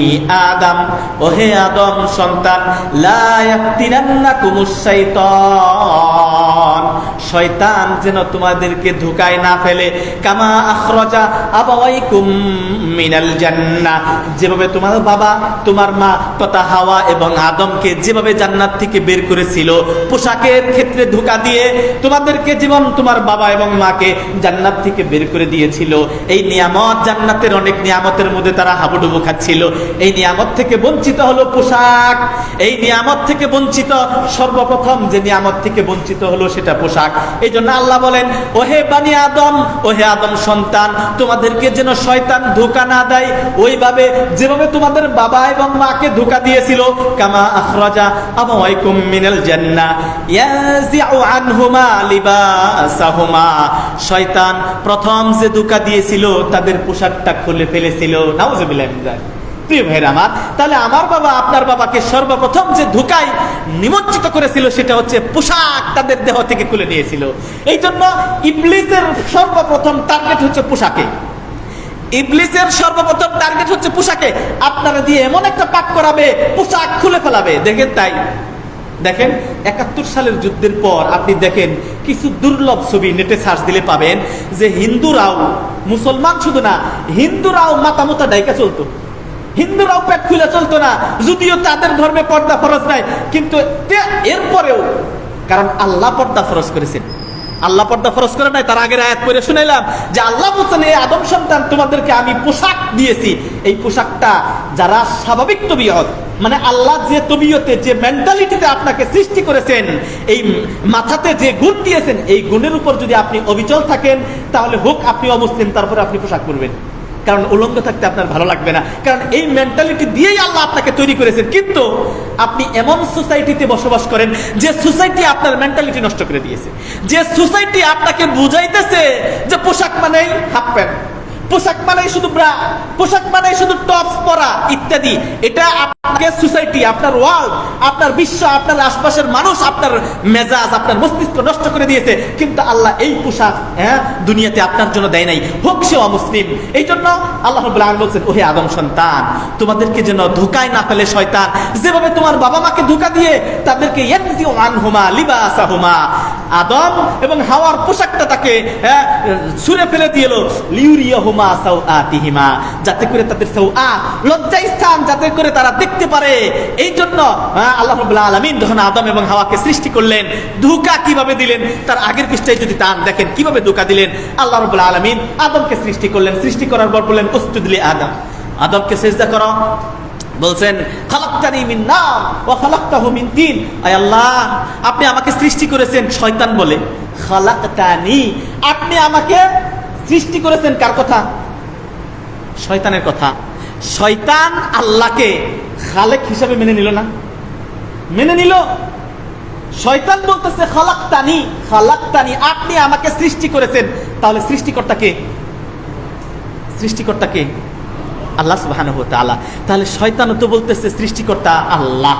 আদম, ও হে আদম সন্তান, লা ইয়াফতিনান্নাকুমুশ শাইতান, শয়তান যেন তোমাদেরকে ধোঁকায় না ফেলে, কামা আখরাজা আবাওয়াইকুম মিনাল জান্নাহ, যেভাবে তোমার বাবা, তোমার মা তথা হাওয়া এবং আদমকে যেভাবে জান্নাত থেকে বের করেছিল, পোশাকের ক্ষেত্রে ধোঁকা দিয়ে তোমাদেরকে জীবন তোমার বাবা এবং মাকে জান্নাত থেকে বের করে দিয়েছিল। এই নিয়ামত, জান্নাতের অনেক নিয়ামতের মধ্যে তারা হাবুডুবু খাচ্ছিল। এই নিয়ামত থেকে বঞ্চিত হলো পোশাক। এই নিয়ামত থেকে বঞ্চিত, সর্বপ্রথম যে নিয়ামত থেকে বঞ্চিত হলো সেটা পোশাক। এই জন্য আল্লাহ বলেন, ওহে বানি আদম, ওহে আদম সন্তান, তোমাদেরকে যেন শয়তান ধোঁকা না দেয়, ওইভাবে যেভাবে তোমাদের বাবা এবং মাকে ধোঁকা দিয়েছিল, কামা আখরাজা আবাওয়াইকুম মিনাল জান্নাহ ইয়াজিউ আনহুমা লিবাসাহুমা, শয়তান প্রথম যে ধোঁকা দিয়েছিল তাদের পোশাকটা খুলে ফেলেছিল। নাউযুবিল্লাহি মিন যালিক। প্রিয় ভাইরা আমার, তাহলে আমার বাবা, আপনার বাবাকে সর্বপ্রথম যে ধোঁকায় নিমজ্জিত করেছিল, সেটা হচ্ছে পোশাক তাদের দেহ থেকে খুলে নিয়েছিল। এই জন্য ইবলিসের সর্বপ্রথম টার্গেট হচ্ছে পোশাকে। ইবলিসের সর্বপ্রথম টার্গেট হচ্ছে পোশাকে। আপনারা দিয়ে এমন একটা পাপ করাবে, পোশাক খুলে ফেলাবে। দেখেন, তাই দেখেন 71 সালের যুদ্ধের পর আপনি দেখেন কিছু দুর্লভ ছবি নেটে সার্চ দিলে পাবেন যে হিন্দুরাও, মুসলমান শুধু না, হিন্দুরাও মাথা মোটা ডাইকা চলতো, হিন্দুরাও পেট খুলে চলতো না, যদিও তাদের ধর্মে পর্দা ফরজ নাই, কিন্তু এরপরেও, কারণ আল্লাহ পর্দা ফরজ করেছেন। আল্লাহ পর্দা ফরজ করে নাই, তার আগের আয়াত পড়ে শুনাইলাম যে আল্লাহ বলছেন, এই আদম সন্তান, তোমাদেরকে আমি পোশাক দিয়েছি। এই পোশাকটা যারা স্বাভাবিক তবিয়ত, মানে আল্লাহ যে তবিয়তে, যে মেন্টালিটিতে আপনাকে সৃষ্টি করেছেন, এই মাথাতে যে গুণ দিয়েছেন, এই গুণের উপর যদি আপনি অবিচল থাকেন, তাহলে হোক আপনি অমুসলিম, তারপরে আপনি পোশাক পরবেন। কারণ উলঙ্গ থাকতে আপনার ভালো লাগবে না, কারণ এই মেন্টালিটি দিয়েই আল্লাহ আপনাকে তৈরি করেছেন। কিন্তু আপনি এমন সোসাইটিতে বসবাস করেন যে সোসাইটি আপনার মেন্টালিটি নষ্ট করে দিয়েছে, যে সোসাইটি আপনাকে বুঝাইতেছে যে পোশাক মানেই হাফ প্যান্ট, পোশাক মানেই শুধু ব্রা, পোশাক মানেই শুধু টপস পরা ইত্যাদি। এটা আপনাকে সোসাইটি, আপনার ওয়ার্ল্ড, আপনার বিশ্ব, আপনার আশপাশের মানুষ, আপনার মেজাজ, আপনার মস্তিষ্ক নষ্ট করে দিয়েছে। কিন্তু আল্লাহ এই পোশাক দুনিয়াতে আপনার জন্য দেয় নাই, হোক সে অমুসলিম। এই জন্য আল্লাহ রাব্বুল আলামিন বলছেন, ওহে আদম সন্তান, তোমাদেরকে যেন ধোঁকায় না ফেলে শয়তান, যেভাবে তোমার বাবা মাকে ধোঁকা দিয়ে তাদেরকে ইয়ানজিউ আনহুমা লিবাসাহুমা, আদম এবং হাওয়ার পোশাকটা তাকে ছুঁড়ে ফেলে দিল, লিউরিয়াহুমা সাওআতিহিমা, যাতে করে তাদের সাওআত, লজ্জাস্থান যাতে করে তারা দেখতে পারে। এই জন্য আল্লাহ রাব্বুল আলামিন যখন আদম এবং হাওয়াকে সৃষ্টি করলেন, ধোঁকা কিভাবে দিলেন তার আগের পৃষ্ঠায় যদি টান দেখেন কিভাবে ধোঁকা দিলেন। আল্লাহ রাব্বুল আলামিন আদমকে সৃষ্টি করলেন, সৃষ্টি করার পর বললেন উসজুদ লি আদম, আদমকে সিজদা করো। বলছেন খালাকতানি মিন নার ওয়া খালাকতাহু মিন তিন, আয় আল্লাহ আপনি আমাকে সৃষ্টি করেছেন শয়তান বলে। খালাকতানি, আপনি আমাকে সৃষ্টি করেছেন কার কথা? শয়তানের কথা। শয়তান আল্লাহকে খালেক হিসাবে মেনে নিল না? মেনে নিল। শয়তান বলতেছে খালাকতানি, খালাকতানি, আপনি আমাকে সৃষ্টি করেছেন। তাহলে সৃষ্টিকর্তা কে? সৃষ্টিকর্তা কে? আল্লাহ সুবহানাহু ওয়া তাআলা। তাহলে শয়তানও তো বলতেছে সৃষ্টিকর্তা আল্লাহ,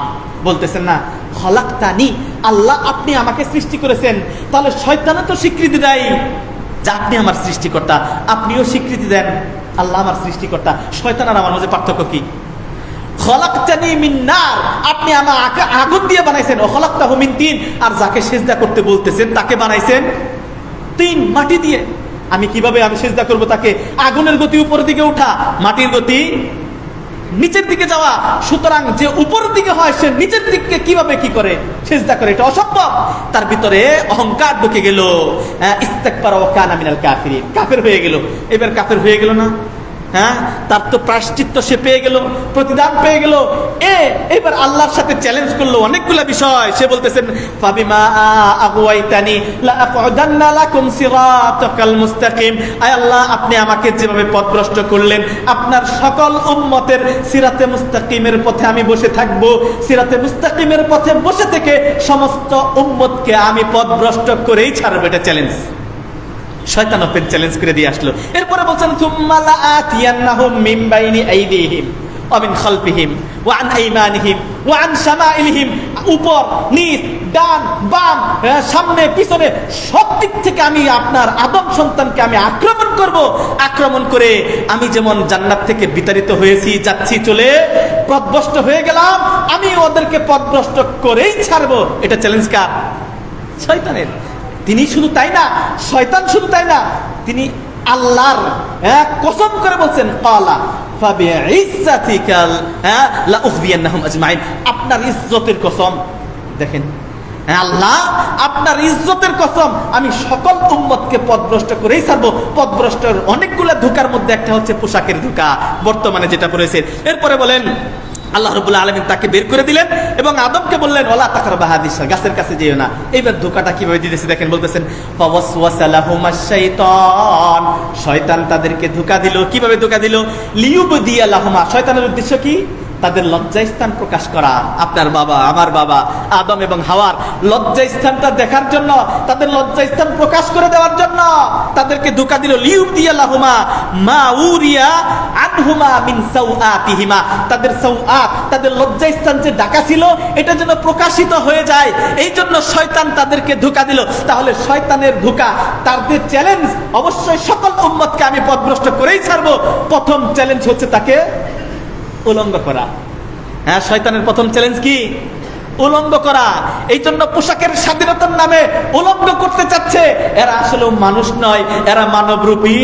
বলতেছেন না খালাকতানি, আল্লাহ আপনি আমাকে সৃষ্টি করেছেন। তাহলে শয়তানও তো স্বীকৃতি দেয় যে আপনি আমার সৃষ্টিকর্তা, আপনিও স্বীকৃতি দেন আল্লাহ আমার সৃষ্টিকর্তা। শয়তান আর আমার মাঝে পার্থক্য কি? খলাকতানি মিন নার, আপনি আমাকে আগুন দিয়ে বানাইছেন, ও খলাকতাহু মিন তিন, আর যাকে সিজদা করতে বলতেছেন তাকে বানাইছেন তিন, মাটি দিয়ে। আমি কিভাবে আমি সিজদা করব তাকে? আগুনের গতি উপরের দিকে ওঠা, মাটির গতি নিচের দিকে যাওয়া। সুতরাং যে উপরের দিকে হয় সে নিচের দিকে কিভাবে কি করে সিজদা করে? এটা অসম্ভব। তার ভিতরে অহংকার ঢুকে গেল, ইস্তাকবারা ওয়া কানা মিনাল কাফিরিন, কাফের হয়ে গেল। এবার কাফের হয়ে গেল না? তার তো প্রায়শ্চিত্ত সে পেয়ে গেল, প্রতিদান পেয়ে গেল। এবার আল্লাহর সাথে চ্যালেঞ্জ করলো অনেকগুলো বিষয়। সে বলতেছেন ফাবিমা আগওয়াইতানি লা আকুদান্না লাকুম সিরাতাকাল মুস্তাকিম, আয় আল্লাহ আপনি আমাকে যেভাবে পথভ্রষ্ট করলেন, আপনার সকল উম্মতের সিরাতে মুস্তাকিমের পথে আমি বসে থাকব। সিরাতে মুস্তাকিমের পথে বসে থেকে সমস্ত উম্মতকে আমি পথভ্রষ্ট করেই ছাড়বো। এটা চ্যালেঞ্জ। শয়তান ওপেন চ্যালেঞ্জ করে দিয়ে আসলো। এরপরে বলছেন সুম্মা লাআতিয়ান্নাহুম মিন বাইনি আইদিহিম ওয়া মিন খালফিহিম ওয়া আন আইমানিহিম ওয়া আন শামাইলিহিম, উপর নিচ ডান বাম সামনে পিছনে সব দিক থেকে আমি আপনার আদম সন্তানকে আমি আক্রমণ করব। আক্রমণ করে আমি যেমন জান্নাত থেকে বিতাড়িত হয়েছি, যাচ্ছি চলে পথভ্রষ্ট হয়ে গেলাম, আমি ওদেরকে পথভ্রষ্ট করেই ছাড়বো। এটা চ্যালেঞ্জ কার? শয়তানের। তিনি শুধু তাই না, শয়তান শুধু তাই না, তিনি আল্লাহর কসম করে বলছেন ক্বালা ফাবিইজ্জাতিকাল লাউগবিয়ান্নাহুম আজমাইন, আপনার ইজ্জতের কসম। দেখেন আল্লাহ আপনার ইজ্জতের কসম, আমি সকল উম্মতকে পথভ্রষ্ট করেই ছাড়বো। পথভ্রষ্টের অনেকগুলো ধোঁকার মধ্যে একটা হচ্ছে পোশাকের ধোঁকা, বর্তমানে যেটা পড়েছে। এরপরে বলেন আল্লাহ রাব্বুল আলামিন তাকে বের করে দিলেন এবং আদমকে বললেন ওয়ালা তাকরাবা হাদিস, গাছের কাছে যেও না। এইবার ধোঁকাটা কিভাবে দিতেছে দেখেন, বলতেছেন ফাওয়াসওয়াসা লাহুমাশ শাইতান, শয়তান তাদেরকে ধোঁকা দিল। কিভাবে ধোঁকা দিল? লিয়ুবদিয়া লাহুমা, শয়তানের উদ্দেশ্য কি? তাদের লজ্জাস্থান প্রকাশ করা। আপনার বাবা আমার বাবা আদম এবং হাওয়ার লজ্জাস্থানটা দেখার জন্য, তাদের লজ্জাস্থান প্রকাশ করে দেওয়ার জন্য তাদেরকে ধোঁকা দিল। লিউবদিয়া লাহুমা মা উরিয়া আনহুমা মিন সাওআতিহিমা, তাদের সাওআত, তাদের লজ্জাস্থান যে ঢাকা ছিল এটা যেন প্রকাশিত হয়ে যায়, এই জন্য শয়তান তাদেরকে ধোঁকা দিল। তাহলে শয়তানের ধোঁকা, তাদের চ্যালেঞ্জ, অবশ্যই সকল উম্মতকে আমি পথভ্রষ্ট করেই ছাড়বো। প্রথম চ্যালেঞ্জ হচ্ছে তাকে উলঙ্গ করা। শয়তানের প্রথম চ্যালেঞ্জ কি? উলঙ্গ করা। এই জন্য পোশাকের স্বাধীনতার নামে উলঙ্গ করতে চাচ্ছে। এরা আসলে মানুষ নয়, এরা মানবরূপী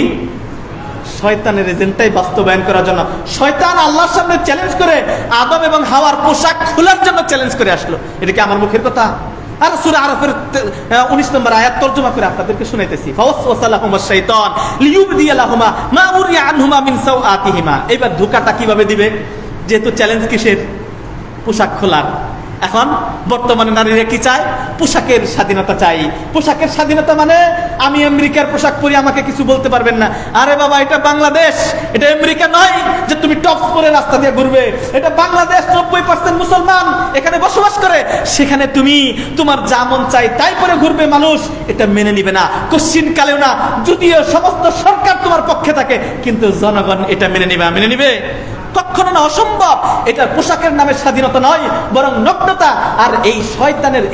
শয়তানের এজেন্টটাই বাস্তবায়ন করার জন্য। শয়তান আল্লাহর সামনে চ্যালেঞ্জ করে আদম এবং হাওয়ার পোশাক খোলার জন্য চ্যালেঞ্জ করে আসলো। এটা কি আমার মুখের কথা? আর সূরা আরাফের 19 নম্বর আয়াত তরজমা করে আপনাদেরকে শুনাইতেছি। ফাওয়াসওয়াসা লাহুমাশ শাইতান লিয়ুবদিয়া লাহুমা মা উরিয়া আনহুমা মিন সাওআতিহিমা। এবার ধোঁকাটা কিভাবে দিবে? যেহেতু চ্যালেঞ্জ কিসের? পোশাক খোলার। এখন বর্তমানে নারীরা কি চায়? পোশাকের স্বাধীনতা চাই। পোশাকের স্বাধীনতা মানে আমি আমেরিকার পোশাক পরি, আমাকে কিছু বলতে পারবেন না। আরে বাবা, এটা বাংলাদেশ, এটা আমেরিকা নয় যে তুমি টপস পরে রাস্তা দিয়ে ঘুরবে। এটা বাংলাদেশ, 90% মুসলমান এখানে বসবাস করে। সেখানে তুমি তোমার যা মন চাই তাই পরে ঘুরবে, মানুষ এটা মেনে নিবে না, কোশ্চিন কালেও না। যদিও সমস্ত সরকার তোমার পক্ষে থাকে, কিন্তু জনগণ এটা মেনে নিবে? কখনো না, অসম্ভব। এটা পোশাকের নামে স্বাধীনতা নয়, বরং নগ্নতা। আর এই শয়তানের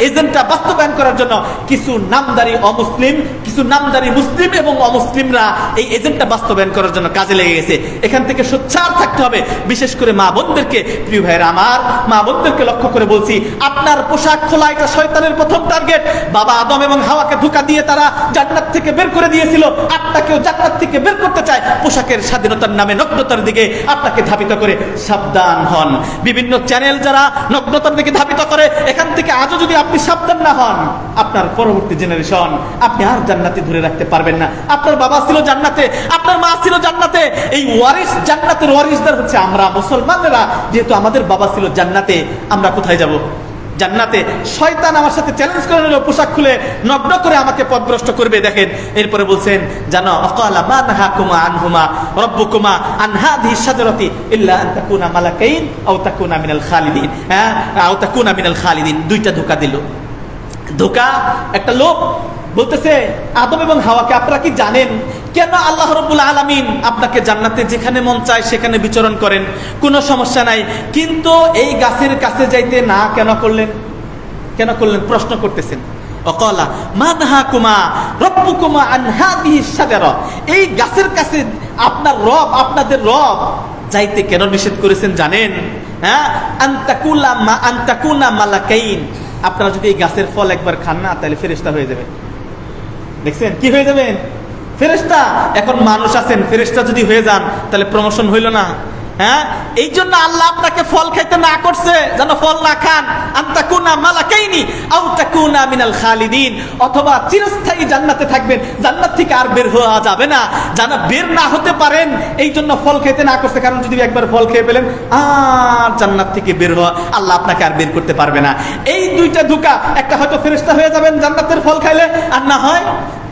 এজেন্টটা বাস্তবায়ন করার জন্য কিছু নামদারি অমুসলিম, কিছু নামদারি মুসলিম এবং অমুসলিমরা এই এজেন্টটা বাস্তবায়ন করার জন্য কাজে লেগে গেছে। এখান থেকে সোচ্চার থাকতে হবে। বিশেষ করে মা বোনদেরকে, প্রিয় ভাইরা আমার, মা বোনদেরকে লক্ষ্য করে বলছি, আপনার পোশাক খোলা এটা শয়তানের প্রথম টার্গেট। বাবা আদম এবং হাওয়াকে ধোঁকা দিয়ে তারা জান্নাত থেকে বের করে দিয়েছিল, আপনাকেও জান্নাত থেকে বের করতে চায় পোশাকের স্বাধীনতার নামে নগ্নতার দিকে আপনাকে ধাবিত করে। সাবধান হন। বিভিন্ন চ্যানেল যারা নগ্নতার দিকে ধাবিত করে, এখান থেকে আজও যদি আপনি সাবধান না হন, আপনার পরবর্তী জেনারেশন আপনি আর জান্নাতে ধরে রাখতে পারবেন না। আপনার বাবা ছিল জান্নাতে, আপনার মা ছিল জান্নাতে, এই ওয়ারিস, জান্নাতের ওয়ারিসদার হচ্ছে আমরা মুসলমানেরা। যেহেতু আমাদের বাবা ছিল জান্নাতে, আমরা কোথায় যাব? জান্নাতে। শয়তান আমার সাথে চ্যালেঞ্জ করে নিল, পোশাক খুলে নগ্ন করে আমাকে পথভ্রষ্ট করবে। দেখেন এরপরে বলছেন, জানো অকালা মা নাহাকুমা আনহুমা রাব্বুকুমা আন হাযিহি শাজারাতি ইল্লা আন তাকুনা মালাকাইন আও তাকুনা মিনাল খালিদিন। আও তাকুনা মিনাল খালিদিন। দুইটা ধোঁকা দিল। ধোঁকা, একটা লোক বলতেছে আদম এবং হাওয়াকে, আপনারা কি জানেন কেন আল্লাহ রাব্বুল আলামিন আপনাকে জান্নাতে যেখানে মন চায় সেখানে বিচরণ করেন? কোনো সমস্যা নাই, কিন্তু এই গাছের কাছে যাইতে না কেন করলেন? প্রশ্ন করতেছেন। অকালা মা নাহাকুমা রাব্বুকুমা আন হাযিহি শাজারা। এই গাছের কাছে আপনাদের রব যাইতে কেন নিষেধ করেছেন জানেন? আনতাকুনা মালাকাইন। আপনারা যদি এই গাছের ফল একবার খান না, তাহলে ফেরেশতা হয়ে যাবেন। দেখছেন কি হয়ে যাবেন? ফেরেশতা। এখন মানুষ আছেন, ফেরেশতা যদি হয়ে যান তাহলে প্রমোশন হইল না? এই জন্য আল্লাহ আপনাকে ফল খাইতে না করছে, যেন ফল না খান। আনতাকুনা মালাকাইনি আও তাকুনা মিনাল খালিদিন। অথবা চিরস্থায়ী জান্নাতে থাকবেন, জান্নাত থেকে আর বের হওয়া যাবে না, যেন বের না হতে পারেন। এই জন্য ফল খেতে না করছে, কারণ যদি একবার ফল খেয়ে পেলেন আর জান্নাত থেকে বের হওয়া, আল্লাহ আপনাকে আর বের করতে পারবে না। এই দুইটা ধোঁকা, একটা হয়তো ফেরেশতা হয়ে যাবেন জান্নাতের ফল খাইলে, আর না হয়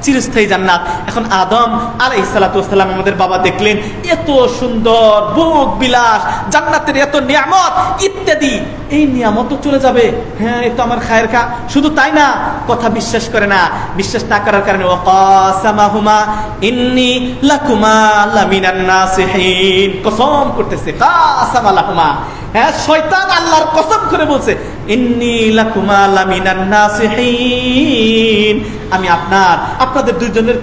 চিরস্থায়ী জান্নাত। এখন আদম আলাইহিস সালাতু ওয়াস সালাম আমাদের বাবা দেখলেন এত সুন্দর ভোগ বিলাস, জান্নাতের এত নিয়ামত ইত্যাদি, এই নিয়ামত চলে যাবে। এই তো আমার খায়ের খা। শুধু তাই না, কথা বিশ্বাস করে না। বিশ্বাস না করার কারণে ওয়াকাসামাহুমা ইন্নী লাকুমা লামিনান নাসিহিন, কসম করতেছে, কাসামা লাহুমা। শয়তান আল্লাহর কসম করে বলছে, ইন্নী লাকুমা লামিনান নাসিহিন, আমি আপনাদের দুইজনের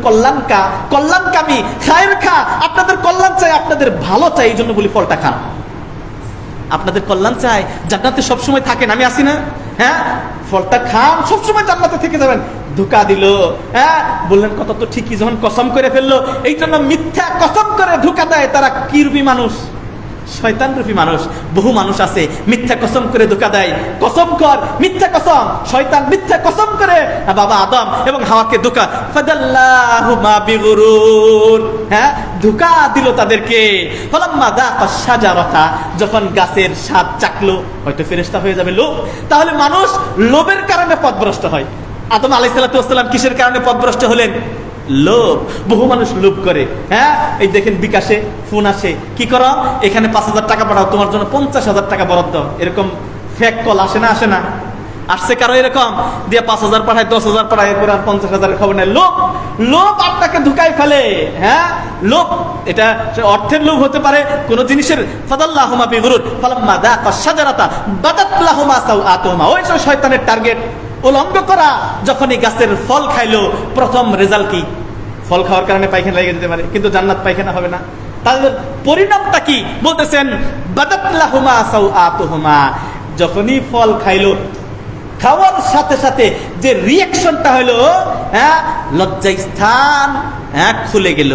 কল্যাণকামী, খায়ের খা, আপনাদের কল্যাণ চাই, আপনাদের ভালো চাই, এই জন্য বলি ফলটা খান। আপনাদের কল্যাণ চাই, জান্নাতে সবসময় থাকেন, আমি আসি না? ফলটা খান, সবসময় জান্নাতে থেকে যাবেন। ধোঁকা দিল, বললেন কথা তো ঠিকই, যখন কসম করে ফেললো। এই জন্য মিথ্যা কসম করে ধোঁকা দেয় তারা কি রূপী মানুষ? শয়তান রূপী মানুষ। বহু মানুষ আছে মিথ্যা কসম করে ধোঁকা দেয়। কসম কর, মিথ্যা কসম। শয়তান মিথ্যা কসম করে বাবা আদম এবং হাওয়াকে ধোঁকা, ফাদাল্লাহুমা বিগুরুর, ধোঁকা দিল তাদেরকে। ফালাম্মা যাকা শাজারাতা, যখন গাছের স্বাদ চাকলো, হয়তো ফেরেশতা হয়ে যাবে লোভ। তাহলে মানুষ লোভের কারণে পথভ্রষ্ট হয়। আদম আলাইহিস সালাতু ওয়াস সালাম কিসের কারণে পথভ্রষ্ট হলেন? লোভ। বহু মানুষ লোভ করে। এই দেখেন বিকাশে ফোন আসে, কি করো, এখানে 5,000 টাকা পাঠাও, তোমার জন্য 50,000 টাকা বরাদ্দ। এরকম ফেক কল আসে না? আসছে কারো এরকম দিয়ে 5,000 পাঠায়, 10,000 পাঠায়, এরপর আর 50,000 খবর নেই। লোভ আপনাকে ধুকাই ফেলে। লোভ, এটা অর্থের লোভ হতে পারে, কোন জিনিসের। ফাদাল্লাহুমা বিগুরুর ফালাম্মা যাকা শাজারাতা বাদাত লাহুমা সাওআতুহুমা, ওই শয়তানের টার্গেট উলঙ্গ করা। যখন এই গাছের ফল খাইলো, প্রথম রেজাল্ট কি? ফল খাওয়ার কারণে পায়খানা লেগে যেতে পারে, কিন্তু জান্নাত পায়খানা হবে না। তাদের পরিণামটা কি? বলতেছেন বাদাত লাহুমা সাওআতুহুমা, যখনই ফল খাইলো, খাওয়ার সাথে সাথে যে রিঅ্যাকশনটা হলো, লজ্জা স্থান খুলে গেল।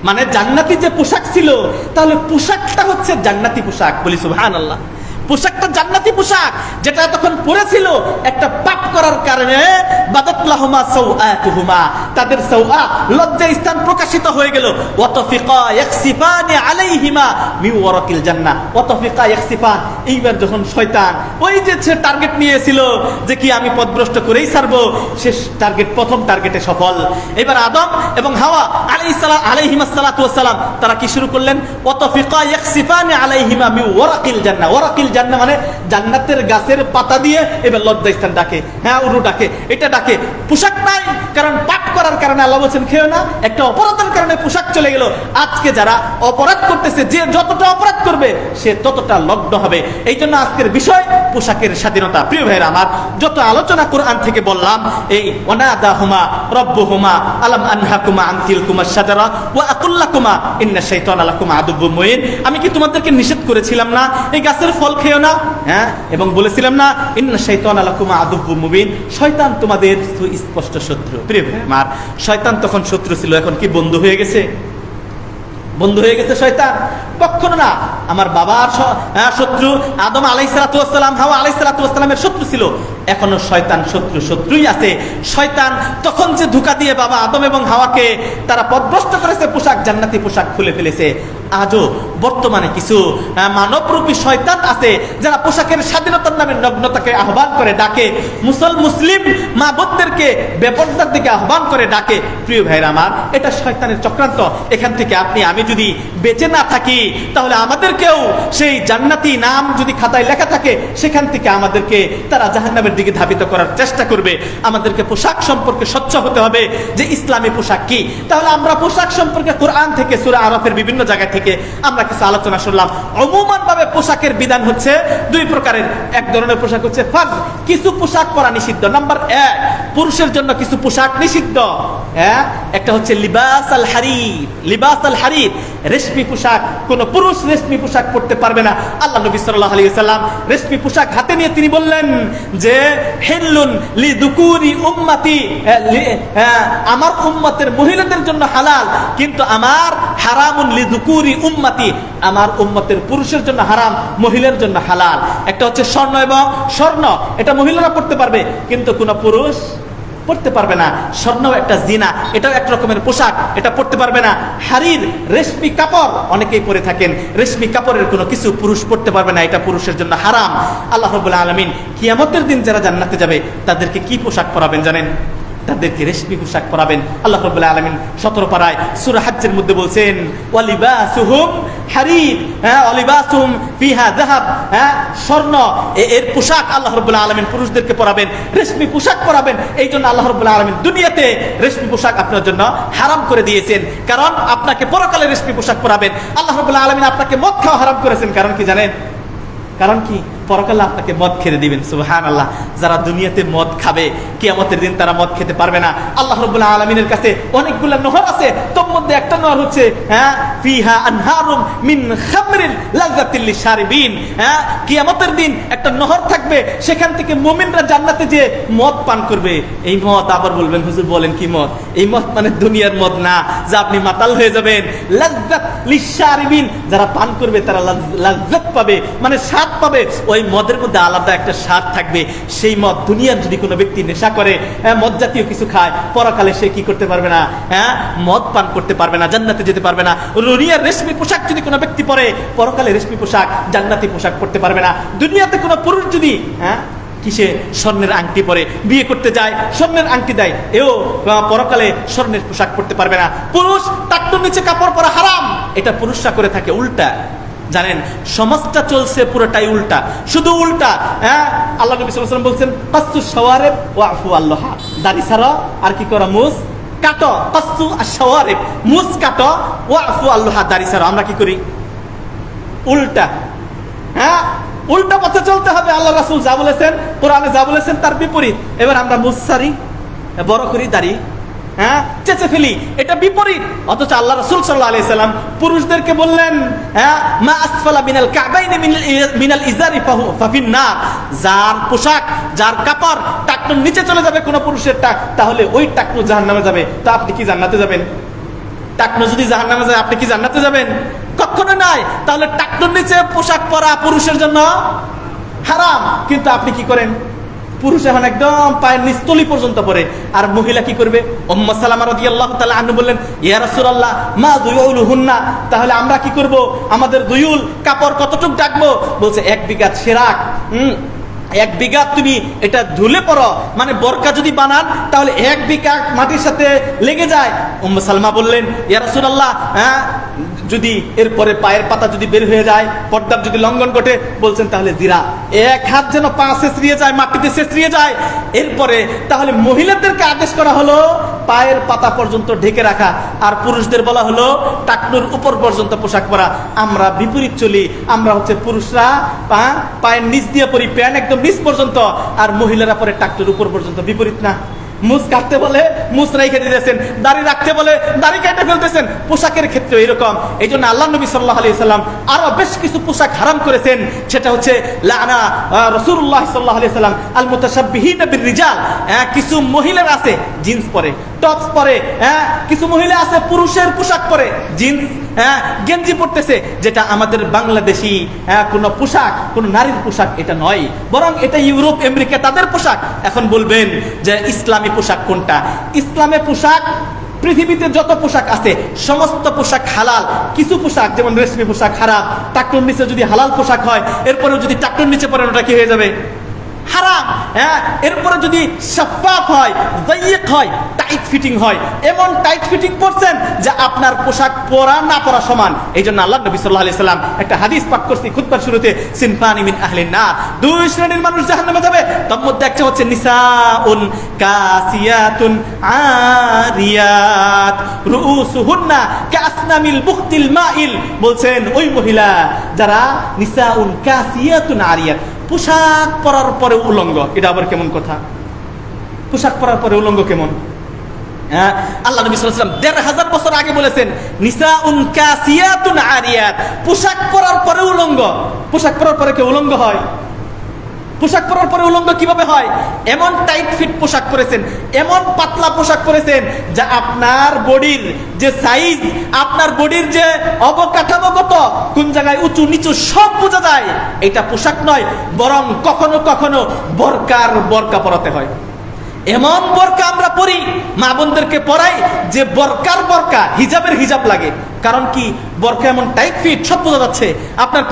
মানে জান্নাতি যে পোশাক ছিল, তাহলে পোশাকটা হচ্ছে জান্নাতি পোশাক। বলি সুবহানাল্লাহ। পোশাকটা জান্নাতি পোশাক, যেটা তখন পরেছিল একটা প্রাপ্ত করার কারণে বাদাত লাহুমা সাওআতুহুমা, তাদের সাওআত লজ্জা স্থান প্রকাশিত হয়ে গেল। ওয়াতাফিকা ইয়াকসিফানি আলাইহিমা মিন ওয়ারাকিল জান্নাহ, ওয়াতাফিকা ইয়াকসিফান। এইবার যখন শয়তান ওই যে সে টার্গেট নিয়েছিল যে কি আমি পথভ্রষ্ট করেই ছাড়বো, সে টার্গেট প্রথম টার্গেটে সফল। এবার আদম এবং হাওয়া আলাইহিমাস সালাতু ওয়াস সালাম তারা কি শুরু করলেন? ওয়াতাফিকা ইয়াকসিফানি আলাইহিমা মিন ওয়ারাকিল জান্নাহ। ওয়ারাকিল জান্নাহ মানে জান্নাতের গাছের পাতা দিয়ে এবার লজ্জা স্থান ডাকে, হ্যাঁ উরু ডাকে, এটা ডাকে। পোশাক নাই, কারণ পাপ করার কারণে আল্লাহ বলছেন খেও না। একটা অপরাধের কারণে পোশাক চলে গেল। আজকে যারা অপরাধ করতেছে, যে যতটা অপরাধ করবে সে ততটা লগ্ন হবে। এই জন্য আজকের বিষয় পোশাকের স্বাধীনতা। প্রিয় ভাইরা আমার, যত আলোচনা কোরআন থেকে বললাম, এই ওয়ানাদাহুমা রব্বুহুমা আলাম আনহাকুমা আন তিলকুমা শাজারা ওয়া আকুল লাকুমা ইন্না শাইতানা লাকুম আদুব্বুম মুবিন। আমি কি তোমাদেরকে নিষেধ করেছিলাম না এই গাছের ফল খেও না? হ্যাঁ, এবং বলেছিলাম না ইন্না শাইতানা লাকুম আদুব্বুম মুবিন, শয়তান তোমাদের সুস্পষ্ট শত্রু। প্রিয় ভাই আমার, শয়তান তখন শত্রু ছিল, এখন কি বন্ধু হয়ে গেছে? বন্ধু হয়ে গেছে শয়তান? কখনো না। আমার বাবার শত্রু আদম আলাইহিসসালাতু ওয়াস সালাম, হাওয়া আলাইহিসসালাতু ওয়াস সালামের শত্রু ছিল, এখনো শয়তান শত্রুই আছে। শয়তান তখন যে ধোঁকা দিয়ে বাবা আদম এবং হাওয়াকে তারা পথভ্রষ্ট করেছে, পোশাক জান্নাতি পোশাক খুলে ফেলেছে, আজও বর্তমানে কিছু মানবরূপী শয়তান আছে যারা পোশাকের স্বাধীনতার নামে নগ্নতাকে আহ্বান করে ডাকে, মুসলিম মা বোনদেরকে বেপরদার দিকে আহ্বান করে ডাকে। প্রিয় ভাইরা আমার, এটা শয়তানের চক্রান্ত। এখান থেকে আপনি আমি যদি বেঁচে না থাকি, তাহলে আমাদেরকেও সেই জান্নাতি নাম যদি খাতায় লেখা থাকে, সেখান থেকে আমাদেরকে তারা জাহান্নামের দিকে ধাবিত করার চেষ্টা করবে। আমাদেরকে পোশাক সম্পর্কে স্বচ্ছ হতে হবে যে ইসলামী পোশাক কি। তাহলে আমরা পোশাক সম্পর্কে কোরআন থেকে সূরা আরাফের বিভিন্ন জায়গা থেকে আমরা কিছু আলোচনা শুনলাম। অমুমান ভাবে পোশাকের বিধান হচ্ছে দুই প্রকারের। এক ধরনের পোশাক হচ্ছে ফার্জ, কিছু পোশাক পরা নিষিদ্ধ। নাম্বার 1, পুরুষের জন্য কিছু পোশাক নিষিদ্ধ। একটা হচ্ছে লিবাস আল হারির। লিবাস আল হারির রেশমি পোশাক, কোন পুরুষ রেশমি পোশাক পরতে পারবে না। আল্লাহ নবী সাল্লাল্লাহু আলাইহি ওয়াসাল্লাম রেশমি পোশাক হাতে নিয়ে তিনি বললেন যে হিল্লুন লিদুকুরি উম্মতি, আমার উম্মতের মহিলাদের জন্য হালাল, কিন্তু আমার হারামুন লিদুকুরি উম্মতি, আমার উম্মতের পুরুষের জন্য হারাম, মহিলার জন্য হালাল। একটা হচ্ছে স্বর্ণ এবং স্বর্ণ, এটা মহিলারা পড়তে পারবে কিন্তু কোন পুরুষ পড়তে পারবে না। স্বর্ণ একটা জিনা, এটাও এক রকমের পোশাক, এটা পড়তে পারবে না। হারির রেশমি কাপড় অনেকেই পরে থাকেন, রেশমি কাপড়ের কোনো কিছু পুরুষ পড়তে পারবে না, এটা পুরুষের জন্য হারাম। আল্লাহ রাব্বুল আলামিন কিয়ামতের দিন যারা জান্নাতে যাবে তাদেরকে কি পোশাক পরাবেন জানেন? তাদেরকে রেশমি পোশাক পরাবেন। আল্লাহ রাব্বুল আলামিন 17 পারায় সূরা হজ্জের মধ্যে বলছেন ওয়ালিবাসুহুম হারির, ওয়ালিবাসুহুম ফিহা যাহাব, স্বর্ণ এর পোশাক আল্লাহ রাব্বুল আলামিন পুরুষদেরকে পরাবেন, রেশমি পোশাক পরাবেন। এই জন্য আল্লাহ রাব্বুল আলামিন দুনিয়াতে রেশমি পোশাক আপনার জন্য হারাম করে দিয়েছেন, কারণ আপনাকে পরকালে রেশমি পোশাক পরাবেন। আল্লাহ রাব্বুল আলামিন আপনাকে মদ খাওয়া হারাম করেছেন, কারণ কি জানেন? কারণ কি? পরকালে আপনাকে মদ খেতে দিবেন। সুবহানাল্লাহ। যারা দুনিয়াতে মদ খাবে, কিয়ামতের দিন তারা মদ খেতে পারবে না। আল্লাহ রাব্বুল আলামিনের কাছে অনেকগুলো নহর আছে, তোর মধ্যে একটা নহর হচ্ছে ফিহা আনহারুম মিন খামরিন লাযাতিল লিশারিবিন। কিয়ামতের দিন একটা নহর থাকবে, সেখান থেকে মুমিনরা জান্নাতে যে মদ পান করবে। এই মদ আবার বলবেন হুজুর বলেন কি মদ? এই মদ মানে দুনিয়ার মদ না, যা আপনি মাতাল হয়ে যাবেন। লাযাত লিশারিবিন, যারা পান করবে তারা লাযাত পাবে, মানে স্বাদ পাবে। ওই মদের মধ্যে আলাদা একটা স্বাদ থাকবে। সেই মদ দুনিয়ার যদি কোনো ব্যক্তি নেশা করে, মদ জাতীয় কিছু খায়, পরকালে সে কি করতে পারবে না? মদ পান করতে পারবে না, জান্নাতে যেতে পারবে না। দুনিয়ার রেশমি পোশাক যদি কোনো ব্যক্তি পরে, পরকালে রেশমি পোশাক জান্নাতি পোশাক পরতে পারবে না। দুনিয়াতে কোনো পুরুষ যদি কিসে স্বর্ণের আংটি পরে, বিয়ে করতে যায় স্বর্ণের আংটি দেয়, এও পরকালে স্বর্ণের পোশাক পরতে পারবে না। পুরুষ টাকটুর নিচে কাপড় পরা হারাম, এটা পুরুষরা করে থাকে। উল্টা জানেন, সমাজটা চলছে পুরোটাই উল্টা, শুধু উল্টা। আল্লাহ নবী সাল্লাল্লাহু আলাইহি ওয়াসাল্লাম বলছেন কাসসুস শাওয়ারিব ওয়া আফু আল্লাহা, দাড়ি ছাড়ো আর কি করো? মুছ কাটো। কাসসু আশ-শাওয়ারিব, মুছ কাটো, ওয়া আফু আল্লাহা, দাড়ি ছাড়ো। আমরা কি করি? উল্টা। উল্টা পথে চলতে হবে। আল্লাহ রাসূল যা বলেছেন, কোরআনে যা বলেছেন তার বিপরীত। এবার আমরা মুছ ছাড়ি, বড় করি দাড়ি, চেঁচে ফেলি, এটা বিপরীত। অথচ আল্লাহ রাসূল সাল্লাল্লাহু আলাইহি সাল্লাম পুরুষদেরকে বললেন মা আসফালা মিনাল কাবাইনি মিনাল ইজারি ফাফিন নার, যার পোশাক, যার কাপড় টাকনুর নিচে চলে যাবে কোন পুরুষের টাক, তাহলে ওই টাকনু জাহান্নামে যাবে। তো আপনি কি জান্নাতে যাবেন? টাকনু যদি জাহান্নামে যায়, আপনি কি জান্নাতে যাবেন? কখনো নাই। তাহলে টাকনুর নিচে পোশাক পরা পুরুষের জন্য হারাম, কিন্তু আপনি কি করেন? পুরুষ এখন একদম পায়ের নিস্তলি পর্যন্ত পরে, আর মহিলা কি করবে? উম্মু সালামা রাদিয়াল্লাহু তাআলা আনহা বললেন, ইয়া রাসূলুল্লাহ মা দুয়ুলুহুন্না, তাহলে আমরা কি করব? আমাদের দুয়ুল কাপড় কতটুক ডাকবো? বলছে 1 বিঘা ছেঁড়াক। 1 বিঘা তুমি এটা ধুলে পড়ো, মানে বোরকা যদি বানান তাহলে 1 বিঘা মাটির সাথে লেগে যায়। উম্মু সালমা বললেন, ইয়া রাসূলুল্লাহ যদি এরপরে পায়ের পাতা যদি বের হয়ে যায়, পর্দার যদি লঙ্ঘন ঘটে, বলছেন তাহলে জিরা, 1 হাত যেন পা ছেঁচড়িয়ে যায়, মাটিতে ছেঁচড়িয়ে যায়। এরপরে তাহলে মহিলাদেরকে আদেশ করা হলো পায়ের পাতা পর্যন্ত ঢেকে রাখা, আর পুরুষদের বলা হলো টাকনুর উপর পর্যন্ত পোশাক পরা। আমরা বিপরীত চলি, আমরা হচ্ছে পুরুষরা পায়ের নিচ দিয়ে পরি, প্যান্ট একদম নিচ পর্যন্ত, আর মহিলারা পরে টাকনুর উপর পর্যন্ত। বিপরীত না? মুছ কাটতে বলে মুছ রেখে দিতেছেন, দাড়ি রাখতে বলে দাড়ি কেটে ফেলতেছেন। পোশাকের ক্ষেত্রে এরকম। এই জন্য আল্লাহ নবী সাল্লাল্লাহু আলাইহি সাল্লাম আরো বেশ কিছু পোশাক হারাম করেছেন। সেটা হচ্ছে লানা রাসূলুল্লাহ সাল্লাল্লাহু আলাইহি সাল্লাম আল মুতাশাব্বিহিনা বির রিজাল। কিছু মহিলারা আছে জিন্স পরে, টপস পরে, কিছু মহিলা আছে পুরুষের পোশাক পরে, জিন্স গেঞ্জি পরতেছে, যেটা আমাদের বাংলাদেশি কোনো পোশাক, কোনো নারীর পোশাক এটা নয়, বরং এটা ইউরোপ আমেরিকা তাদের পোশাক। এখন বলবেন যে ইসলামী পোশাক কোনটা? ইসলামে পোশাক, পৃথিবীতে যত পোশাক আছে সমস্ত পোশাক হালাল। কিছু পোশাক যেমন রেশমি পোশাক হারাম। টাকটুর নিচে যদি হালাল পোশাক হয়, এরপরেও যদি টাকটুর নিচে পরেন ওটা কি হয়ে যাবে? হারাম। এরপরে যদি শাফাফ হয়, দায়িক হয়, টাইট ফিটিং হয়, এমন টাইট ফিটিং করছেন যে আপনার পোশাক পরা না পরা সমান। এই জন্য আল্লাহ নবী সাল্লাল্লাহু আলাইহি সাল্লাম একটা হাদিস পাঠ করছি খুতবার শুরুতে, সিনফানি মিন আহলিন নার, 2 শ্রেণীর মানুষ জাহান্নামে যাবে। তার মধ্যে একটা হচ্ছে নিসাউন কাসিয়াতুন আরিয়াত রুউসুহুন্না কাসনামিল বুখতিল মাইল। বলছেন ওই মহিলা যারা নিসাউন কাসিয়াতুন আরিয়াত, পোশাক পরার পরে উলঙ্গ। এটা আবার কেমন কথা? পোশাক পরার পরে উলঙ্গ কেমন? আল্লাহ নবী সাল্লাল্লাহু আলাইহি ওয়াসাল্লাম 1500 বছর আগে বলেছেন নিসাউন কাসিয়াতুন আরিয়াত, পোশাক পরার পরে উলঙ্গ। পোশাক পরার পরে কে উলঙ্গ হয়? পোশাক পরার পরে উলঙ্গ কিভাবে হয়? এমন টাইট ফিট পোশাক পরেছেন, এমন পাতলা পোশাক পরেছেন যা আপনার বডির যে সাইজ, আপনার বডির যে অবকাঠামোগত কোন জায়গায় উঁচু নিচু সব বোঝা যায়। এটা পোশাক নয়, বরং কখনো কখনো বরকা পরাতে হয়। এমন বরকা আমরা পরি, মা বোনদেরকে পরাই যে বরকা, হিজাবের হিজাব লাগে। কারণ কি? বরকা এমন টাইট ফিট, সব বোঝা যাচ্ছে। আপনার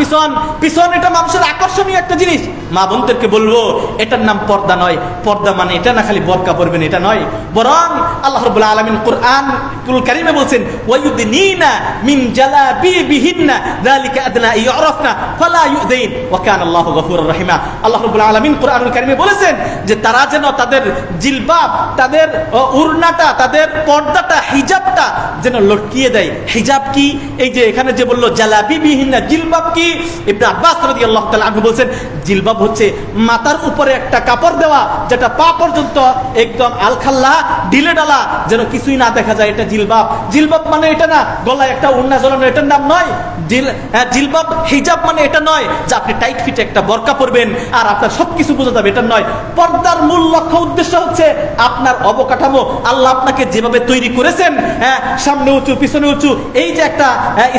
পিছন এটা মানুষের আকর্ষণীয় একটা জিনিস। মা বোনদেরকে বলবো এটার নাম পর্দা নয়। পর্দা মানে এটা না খালি বরকা পরবেন এটা নয়, বরং আল্লাহ রাব্বুল আলামিন কুরআনুল কারীমে বলছেন ওয়ায়ুদনিনা মিন জালাবিবিহিন্না যালিকা আদনা ইউরাফনা ফালা ইউযাইন ওয়া কানা আল্লাহু গফুরুর রহিমা। আল্লাহ রাব্বুল আলামিন কুরআনুল কারীমে বলেছেন যে তারা যেন তাদের জিলবাব, তাদের উরনাটা, তাদের পর্দাটা, হিজাবটা যেন লটকিয়ে দেয়। হিজাব কি? এই যে এখানে যে বললো জালাবিবিহিন্না, জিলবাব কি? ইবনে আব্বাস রাদিয়াল্লাহু তাআলা আনহু বলেন জিলবাব হচ্ছে মাথার উপরে একটা কাপড় দেওয়া যেটা পা পর্যন্ত একদম আলখাল্লা ঢিলে ডালা, যেন কিছুই না দেখা যায়, এটা জিলবাব। জিলবাব মানে এটা না গলায় একটা ওড়না ঝোলানো, এটার নাম নয় জিলবাব। হিজাব মানে এটা নয় যে আপনি টাইট ফিটে একটা বরকা পরবেন আর আপনার সবকিছু বোঝা যাবে, এটা নয়। পর্দার মূল লক্ষ্য উদ্দেশ্য হচ্ছে আপনার অবকাঠামো, আল্লাহ আপনাকে যেভাবে তৈরি করেছেন, সামনে উঁচু পিছনে উঁচু, এই যে একটা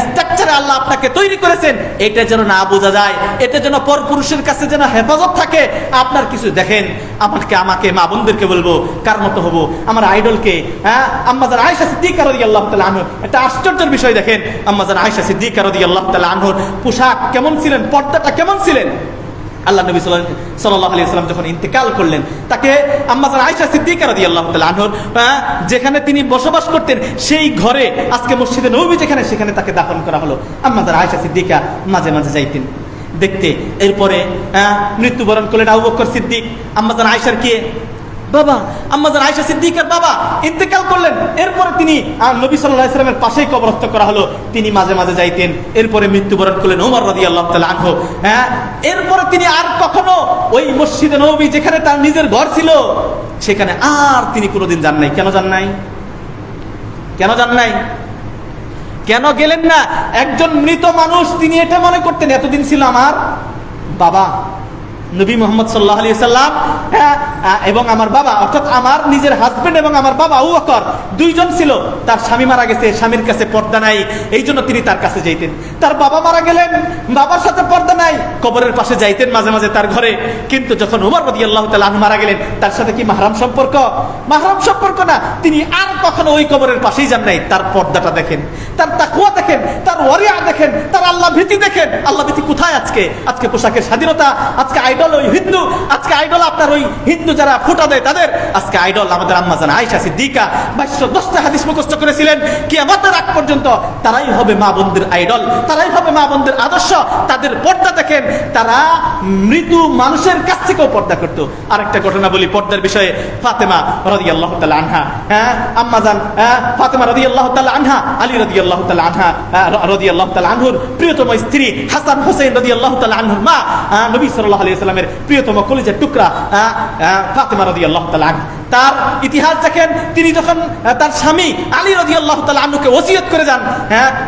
স্ট্রাকচারে আল্লাহ আপনাকে তৈরি করেছেন, এটা যেন না বোঝা যায়, এটা যেন পরপুরুষের কাছে যেন হেফাজত থাকে। আপনার কিছু দেখেন, আমাকে মা বোনদেরকে বলবো কার মতো হবো? আমার আইডলকে, আম্মা জান আয়েশা সিদ্দিকা রাদিয়াল্লাহু তাআলা আনহা। একটা আশ্চর্যের বিষয় দেখেন, আম্মা জান আয়েশা সিদ্দিকা রাদিয়াল্লাহু তাআলা আনহার পোশাক কেমন ছিলেন, পর্দাটা কেমন ছিলেন। আল্লাহ নবী সাল্লাল্লাহু আলাইহি ওয়াসাল্লাম যখন ইন্তেকাল করলেন, তাকে আম্মা জান আয়েশা সিদ্দিকা রাদিয়াল্লাহু তাআলা আনহা যেখানে তিনি বসবাস করতেন সেই ঘরে, আজকে মসজিদে নববী যেখানে, সেখানে তাকে দাফন করা হলো। আম্মা জান আয়েশা সিদ্দিকা মাঝে মাঝে যাইতেন দেখতে। এরপরে মৃত্যুবরণ করলেন আবু বকর সিদ্দিক, আম্মা জান আয়েশার কে বাবা, আম্মা জান আয়েশা সিদ্দিকার বাবা ইন্তেকাল করলেন। এরপরে তিনি নবী সাল্লাল্লাহু আলাইহি ওয়াসাল্লামের পাশেই কবরস্থ করা হলো, তিনি মাঝে মাঝে যাইতেন। এরপরে মৃত্যুবরণ করলেন ওমর রাদিয়াল্লাহু তাআলা আনহু। এরপরে তিনি আর কখনো ওই মসজিদে নববী যেখানে তার নিজের ঘর ছিল সেখানে আর তিনি কোনোদিন যান নাই। কেন যান নাই? কেন গেলেন না? একজন মৃত মানুষ, তিনি এটা মনে করতেন এতদিন ছিল আমার বাবা, নবী মুহাম্মদ সাল্লাল্লাহু আলাইহি সাল্লাম এবং আমার বাবা, অর্থাৎ আমার নিজের হাজবেন্ড এবং আমার বাবা আবু বকর দুইজন ছিল। তার স্বামী মারা গেছে, স্বামীর কাছে পর্দা নাই, এই জন্য তিনি তার কাছে যাইতেন। তার বাবা মারা গেলেন, বাবার সাথে পর্দা নাই, কবরের পাশে যাইতেন মাঝে মাঝে তার ঘরে। কিন্তু যখন ওমর রাদিয়াল্লাহু তাআলা আনহু মারা গেলেন, তার সাথে কি মাহরাম সম্পর্ক? মাহরাম সম্পর্ক না। তিনি আর কখনো ওই কবরের পাশেই যান নাই। তার পর্দাটা দেখেন, তার তাকওয়া দেখেন, তার ওয়ারিয়া দেখেন, তার আল্লাহ ভীতি দেখেন। আল্লাহ ভীতি কোথায় আজকে? আজকে পোশাকের স্বাধীনতা, আজকে আইডল ওই হিন্দু, আজকে আইডল আপনার ওই হিন্দু যারা ফুটা দেয় তাদের, আজকে আইডল আমাদের আম্মা জান আয়েশা সিদ্দিকা 2210টা হাদিস মুখস্থ করেছিলেন। কিয়ামতের আগ পর্যন্ত তারাই হবে মা বোনদের আইডল, তারাই হবে মা বোনদের আদর্শ। তাদের পর্দা দেখেন, তারা মৃত্যু মানুষের কাছ থেকেও পর্দা করত। আরেকটা ঘটনা বলি পর্দার বিষয়ে। ফাতেমা রাদিয়াল্লাহু তাআলা আনহা, আম্মা জান ফাতেমা রাদিয়াল্লাহু তাআলা আনহা, আলী রাদিয়াল্লাহু তাআলা আনহা রাদিয়াল্লাহু তাআলা আনহুর প্রিয়তম স্ত্রী, হাসান হুসাইন রাদিয়াল্লাহু তাআলা আনহুর মা, নবী সাল্লাল্লাহু আলাইহি সাল্লামের প্রিয়তম কলিজার টুকরা ফাতেমা রাদিয়াল্লাহু তাআলা আনহা। তার ইতিহাস দেখেন, তিনি যখন তার স্বামী আলী রাদিয়াল্লাহু তাআলা আনহুকে ওসিয়ত করে যান,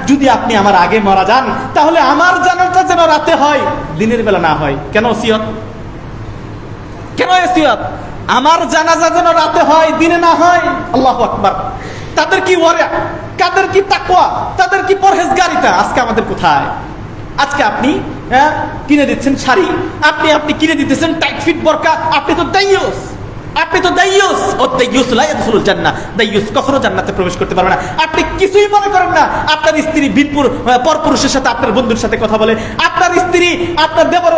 যদি আপনি আমার আগে মারা যান তাহলে আমার জানাজাটা যেন রাতে হয়, দিনের বেলা না হয়। কেন ওসিয়ত? কেন ওসিয়ত? আমার জানাজা যেন রাতে হয়, দিনে না হয়। আল্লাহু আকবার। তাদের কি ওয়ারিয়া, তাদের কি তাকওয়া, তাদের কি পরহেজগারিতা। আজকে আমাদের কোথায়? আজকে আপনি কিনে দিচ্ছেন শাড়ি, আপনি কিনে দিতেছেন টাইট ফিট বোরকা। আপনি তো দাইয়ুস, আপনি তো দাইয়ুস। ও দাইয়ুস লা ইয়াদখুলুল জান্নাহ, দাইয়ুস কখনো জান্নাতে প্রবেশ করতে পারবে না। আপনি কিছুই মনে করেন না। আপনার স্ত্রী বীরপুর পরপুরুষের সাথে, আপনার বন্ধুর সাথে কথা বলে, আপনার স্ত্রী আপনার দেবর,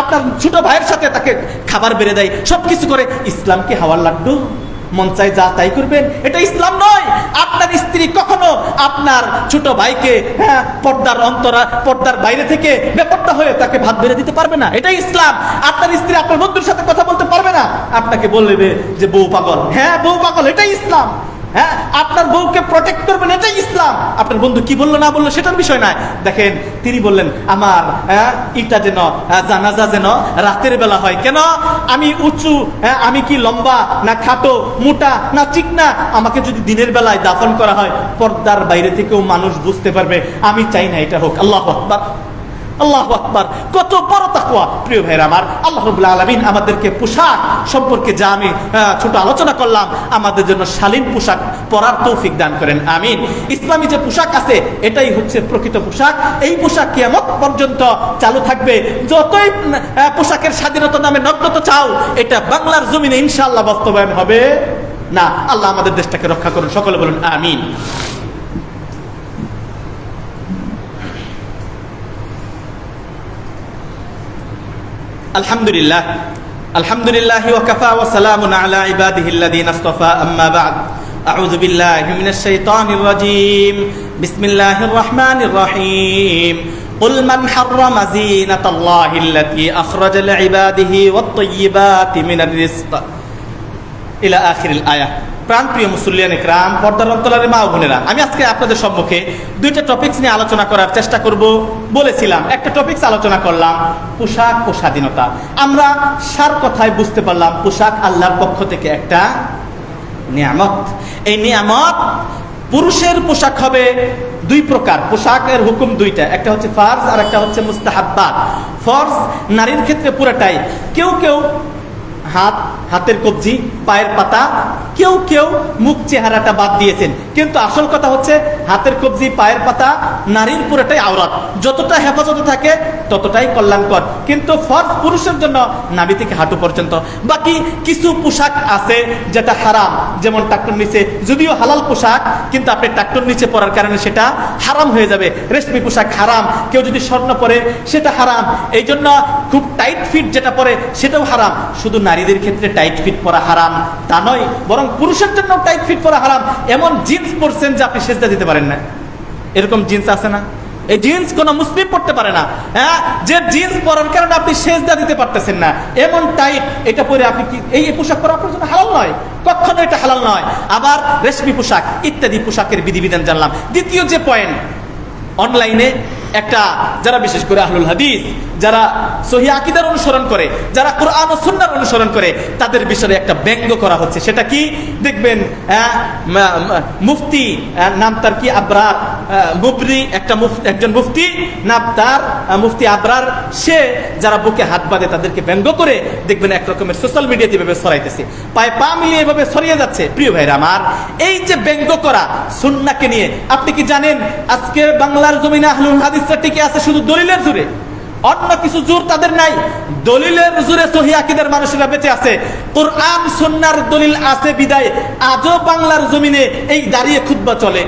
আপনার ছোট ভাইয়ের সাথে তাকে খাবার বেড়ে দেয়, সবকিছু করে। ইসলাম কি হাওয়ার লাড্ডু? মন চাই যা তাই করবেন? এটা ইসলাম নয়। আপনার স্ত্রী কখনো আপনার ছোট ভাইকে পর্দার বাইরে থেকে বেপর্দা হয়ে তাকে ভাত বেড়ে দিতে পারবে না। এটাই ইসলাম। আপনার স্ত্রী আপনার বন্ধুর সাথে কথা বলতে পারবে না, আপনাকে বলবে যে বউ পাগল। বউ পাগল, এটাই ইসলাম। আপনার বউকে প্রটেক্ট করবেন, এটাই ইসলাম। আপনার বন্ধু কি বললো না বললো সেটার বিষয় নয়। দেখেন, তিনি বললেন আমার এটা যেন জানাজা যেন রাতের বেলা হয়। কেন? আমি উঁচু, আমি কি লম্বা না খাটো, মোটা না চিকনা, আমাকে যদি দিনের বেলায় দাফন করা হয় পর্দার বাইরে থেকেও মানুষ বুঝতে পারবে। আমি চাই না এটা হোক। আল্লাহু আকবার, আল্লাহু আকবার। কত বড় তাকওয়া। প্রিয় ভাইরা আমার, আল্লাহ রাব্বুল আলামিন আমাদেরকে পোশাক সম্পর্কে যা আমি ছোট আলোচনা করলাম, আমাদের জন্য শালীন পোশাক পরার তৌফিক দান করেন, আমিন। ইসলামী যে পোশাক আছে এটাই হচ্ছে প্রকৃত পোশাক। এই পোশাক কিয়ামত পর্যন্ত চালু থাকবে। যতই পোশাকের স্বাধীনতা নামে নগ্নতা চাও, এটা বাংলার জমিনে ইনশাআল্লাহ বাস্তবায়ন হবে না। আল্লাহ আমাদের দেশটাকে রক্ষা করুন, সকলে বলুন আমিন। আলহামদুলিল্লাহ, আলহামদুলিল্লাহি ওয়া কাফা ওয়া সালামুন আলা ইবাদিহিল্লাযীনা ইসতাফা, আম্মা বা'দ। আউযু বিল্লাহি মিনাশ শাইতানির রাজীম। বিসমিল্লাহির রাহমানির রহিম। কুল মান হাররামা যিনাতাল্লাহিল্লাতী আখরাজা লিইবাদিহি ওয়াত তাইয়্যিবাতি মিনার রিজক, ইলা আখিরিল আয়াহ। প্রাণপ্রিয় মুসল্লিয়ান ইকরাম, পর্দার অন্তরালের মা ও বোনেরা, আমি আজকে আপনাদের সম্মুখে দুইটা টপিকস নিয়ে আলোচনা করার চেষ্টা করব বলেছিলাম। একটা টপিকস আলোচনা করলাম পোশাক ও স্বাধীনতা। আমরা সার কথায় বুঝতে পারলাম পোশাক আল্লাহর পক্ষ থেকে একটা নিয়ামত। এই নিয়ামত, পুরুষের পোশাক হবে দুই প্রকার। পোশাকের হুকুম দুইটা, একটা হচ্ছে ফরজ আর একটা হচ্ছে মুস্তাহাব্বাত। ফরজ নারীর ক্ষেত্রে পুরোটাই। কেউ কেউ হাতের কবজি, পায়ের পাতা, কেউ কেউ মুখ চেহারাটা বাদ দিয়েছেন। কিন্তু আসল কথা হচ্ছে হাতের কবজি, পায়ের পাতা, নারীর পুরোটাই আওরাত। যতটা হেফাজতে থাকে ততটাই কল্যাণকর। কিন্তু ফরজ পুরুষের জন্য নাভি থেকে হাঁটু পর্যন্ত। বাকি কিছু পোশাক আছে যেটা হারাম, যেমন টাকটুর নিচে, যদিও হালাল পোশাক, কিন্তু আপনি টাকটুর নিচে পরার কারণে সেটা হারাম হয়ে যাবে। রেশমি পোশাক হারাম। কেউ যদি স্বর্ণ পরে সেটা হারাম। এই জন্য খুব টাইট ফিট যেটা পরে সেটাও হারাম। শুধু নারীদের ক্ষেত্রে টাইট ফিট পরা হারাম তা নয়, বরং পুরুষের জন্য টাইট ফিট পরা হারাম। এমন জিন্স পরছেন যে আপনি সেজদা দিতে পারেন না, এরকম জিন্স আছে না? এই জিন্স কোন মুসলিম পড়তে পারে না। যে জিন্স পরার কারণে আপনি সেজদা দিতে পারতেছেন না, এমন টাইট এটা পরে আপনি কি এই পোশাক পরা আপনার জন্য হালাল নয়, কখনো এটা হালাল নয়। আবার রেশমি পোশাক ইত্যাদি পোশাকের বিধিবিধান জানলাম। দ্বিতীয় যে পয়েন্ট, অনলাইনে একটা যারা বিশেষ করে আহলুল হাদিস, যারা সহিহ আকীদার অনুসরণ করে, যারা কোরআন ও সুন্নাহর অনুসরণ করে, তাদের বিষয়ে একটা ব্যঙ্গ করা হচ্ছে। সেটা কি দেখবেন, মুফতি নাম তার কি আবরার, মুবরি একজন মুফতি নাম তার মুফতি আবরার, সে যারা বুকে হাত বাঁধে তাদেরকে ব্যঙ্গ করে দেখবেন এক রকমের সোশ্যাল মিডিয়াতে এভাবে ছড়াইতেছে, পায়ে পা মিলিয়ে এভাবে ছড়িয়ে যাচ্ছে। প্রিয় ভাইরা আমার, এই যে ব্যঙ্গ করা সুন্নাহকে নিয়ে, আপনি কি জানেন আজকে বাংলার জমিনে আহলুল হাদিসরা টিকে আছে শুধু দলিলের জোরে, অন্য কিছু জোর তাদের নাই। দলিলের জোরে সহিহ আকীদার মানুষেরা বেঁচে আছে। কোরআন সুন্নাহর দলিল আছে বিদায় আজও বাংলার জমিনে এই দাঁড়িয়ে খুতবা চলে।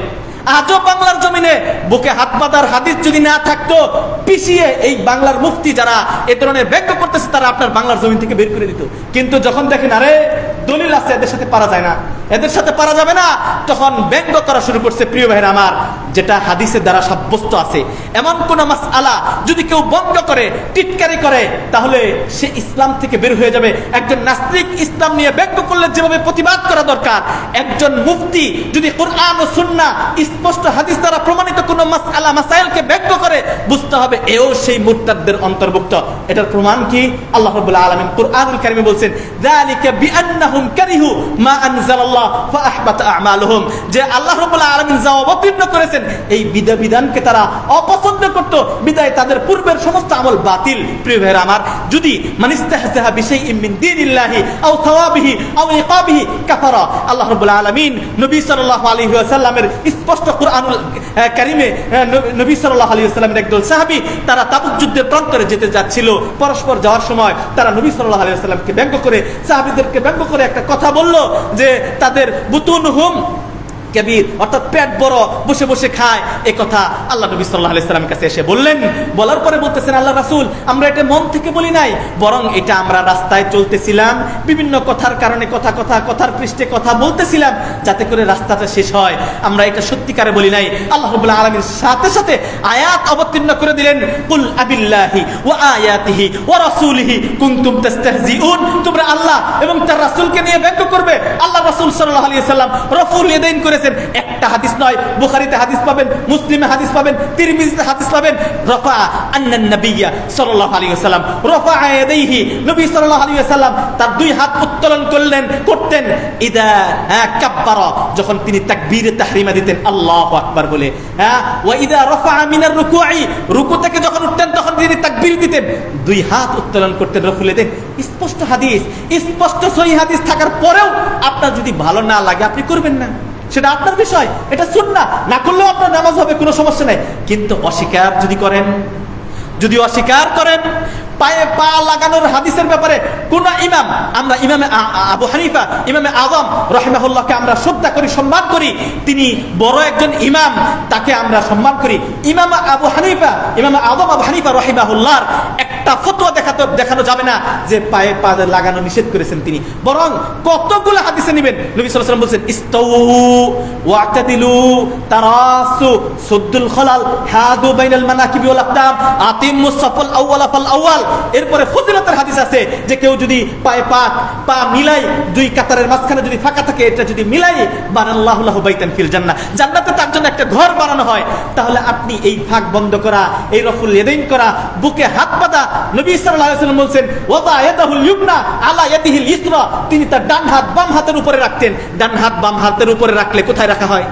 আজও বাংলার জমিনে বুকে হাত বাঁধার হাদিস যদি না থাকতো, পিছিয়ে এই বাংলার মুফতি যারা এ ধরনের ব্যঙ্গ করতেছে তারা আপনার বাংলার জমিন থেকে বের করে দিত। কিন্তু যখন দেখেন আরে দলিল আছে, এদের সাথে পারা যায় না, এদের সাথে পারা যাবে না, তখন ব্যঙ্গ করা শুরু করছে। প্রিয় ভাইরা আমার, যেটা হাদিসের দ্বারা সাব্যস্ত আছে এমন কোন মাসআলা যদি কেউ ব্যঙ্গ করে, টিটকারি করে, তাহলে সে ইসলাম থেকে বের হয়ে যাবে। একজন নাস্তিক ইসলাম নিয়ে ব্যঙ্গ করলে যেভাবে প্রতিবাদ করা দরকার, একজন মুফতি যদি কোরআন ও সুন্নাহ স্পষ্ট হাদিস দ্বারা প্রমাণিত কোন মাসআলা মাসাইলকে ব্যঙ্গ করে, বুঝতে হবে এও সেই মুরতাদদের অন্তর্ভুক্ত। এটার প্রমাণ কি? আল্লাহ রাব্বুল আলামিন কুরআনুল কারীমে বলছেন, যালিকা বিআন্নাহুম কারিহু মা আনজালাল্লাহ ফাআহবাতা আমালুহুম, যে আল্লাহ রাব্বুল আলামিন যা অবতীর্ণ করেছেন এই বিধানকে তারা অপছন্দ করত, বিদায় তাদের পূর্বের সমস্ত আমল বাতিল। প্রিয় ভাইরা আমার, যদি মানিস্তাহজাহা বিশাইইন মিন দীনিল্লাহি আও থাওয়াবিহি আও ইকাবিহি কাফারা, আল্লাহ রাব্বুল আলামিন নবী সাল্লাল্লাহু আলাইহি ওয়াসাল্লামের স্পষ্ট কুরআনুল কারীমে নবী সাল্লাল্লাহু আলাইহি ওয়াসাল্লামের একদল সাহাবী তারা তাবুক যুদ্ধের প্রান্তরে যেতে যাচ্ছিল, পরস্পর যাওয়ার সময় তারা নবী সাল্লাল্লাহু আলাইহি ওয়াসাল্লামকে ব্যঙ্গ করে, সাহাবীদেরকে ব্যঙ্গ করে একটা কথা বলল যে তাদের বুতুনহুম কাবীর, অর্থাৎ পেট বড়, বসে বসে খায়। এই কথা আল্লাহ নবী সাল্লাল্লাহু আলাইহি ওয়াসাল্লামের কাছে এসে বললেন। বলার পরে বলতেছেন, আল্লাহ রাসূল, আমরা এটা মন থেকে বলি নাই, বরং এটা আমরা রাস্তায় চলতেছিলাম, বিভিন্ন কথার কারণে কথার পৃষ্ঠে কথা বলতেছিলাম, যাতে করে রাস্তাটা শেষ হয়, আমরা এটা সত্যিকারে বলি নাই। আল্লাহ রাব্বুল আলামিন সাথে সাথে আয়াত অবতীর্ণ করে দিলেন, কুল আবিল্লাহি ওয়া আয়াতিহি ওয়া রাসূলিহি কুনতুম তাস্তাহজিউন, তোমরা আল্লাহ এবং তার রাসূলকে নিয়ে ব্যঙ্গ করবে। আল্লাহ রাসূল সাল্লাল্লাহু আলাইহি ওয়াসাল্লাম রফুল ইয়াদাইন করেছেন। একটা হাদিস নয়, বুখারীতে হাদিস পাবেন, মুসলিমে হাদিস পাবেন, তিরমিজিতে হাদিস পাবেন, রাফা আন্নান নবিয়্য সাল্লাল্লাহু আলাইহি ওয়াসাল্লাম রাফা ইয়াদাইহি, নবী সাল্লাল্লাহু আলাইহি ওয়াসাল্লাম তার দুই হাত উত্তোলন করতেন ইদা কাব্বারা, যখন তিনি তাকবীরে তাহরিমা দিতেন আল্লাহু আকবার বলে, ওয়া ইদা রাফা মিনার রুকুই, রুকু থেকে যখন উঠতেন তখন তিনি তাকবীর দিতেন, দুই হাত উত্তোলন করতেন রফুলে দেন। স্পষ্ট হাদিস, স্পষ্ট সহিহ হাদিস থাকার পরেও আপনার যদি ভালো না লাগে আপনি করবেন না, সেটা আপনার বিষয়, এটা সুন্নাহ, না করলেও আপনার নামাজ হবে, কোনো সমস্যা নাই। কিন্তু অস্বীকার করেন, পায়ে পা লাগানোর হাদিসের ব্যাপারে কোন ইমাম, আমরা ইমামে আবু হানিফা, ইমামে আযম রাহিমাহুল্লাহকে আমরা শ্রদ্ধা করি, সম্মান করি, তিনি বড় একজন ইমাম, তাকে আমরা সম্মান করি। ইমাম আবু হানিফা, ইমামে আযম আবু হানিফা রাহিমাহুল্লাহর একটা ফতোয়া দেখানো যাবে না যে পায়ে পা লাগানো নিষেধ করেছেন তিনি, বরং কতগুলো হাদিসে নেবেন। নবী সাল্লাল্লাহু আলাইহি ওয়াসাল্লাম বলেছেন, ইস্তাউ ওয়া'তাদিলু তারাসু সুদ্দুল খলাল হাদু বাইনাল মানাকিবি ওয়াল আকদাম আতিমুস সাফাল আউয়াল ফাল আউয়াল। এরপরে ফজিলতের হাদিস আছে যে কেউ যদি পায়ে পা মিলাই, দুই কাতারের মাঝখানে যদি ফাঁকা থাকে, এটা যদি মিলাই, বানাল্লাহু লাহু বাইতান ফিল জান্নাহ, জান্নাতে তার জন্য একটা ঘর বানানো হয়। তাহলে আপনি এই ফাঁক বন্ধ করা, এই রফুল ইয়াদাইন করা, বুকে হাত বাঁধা, নবী সাল্লাল্লাহু আলাইহি ওয়াসাল্লাম বলেন ওয়াদা ইয়াদাহুল ইউমনা আলা ইয়াদিহিল ইসরা, তিনি তার ডান হাত বাম হাতের উপরে রাখতেন। ডান হাত বাম হাতের উপরে রাখলে কোথায় রাখা হয়?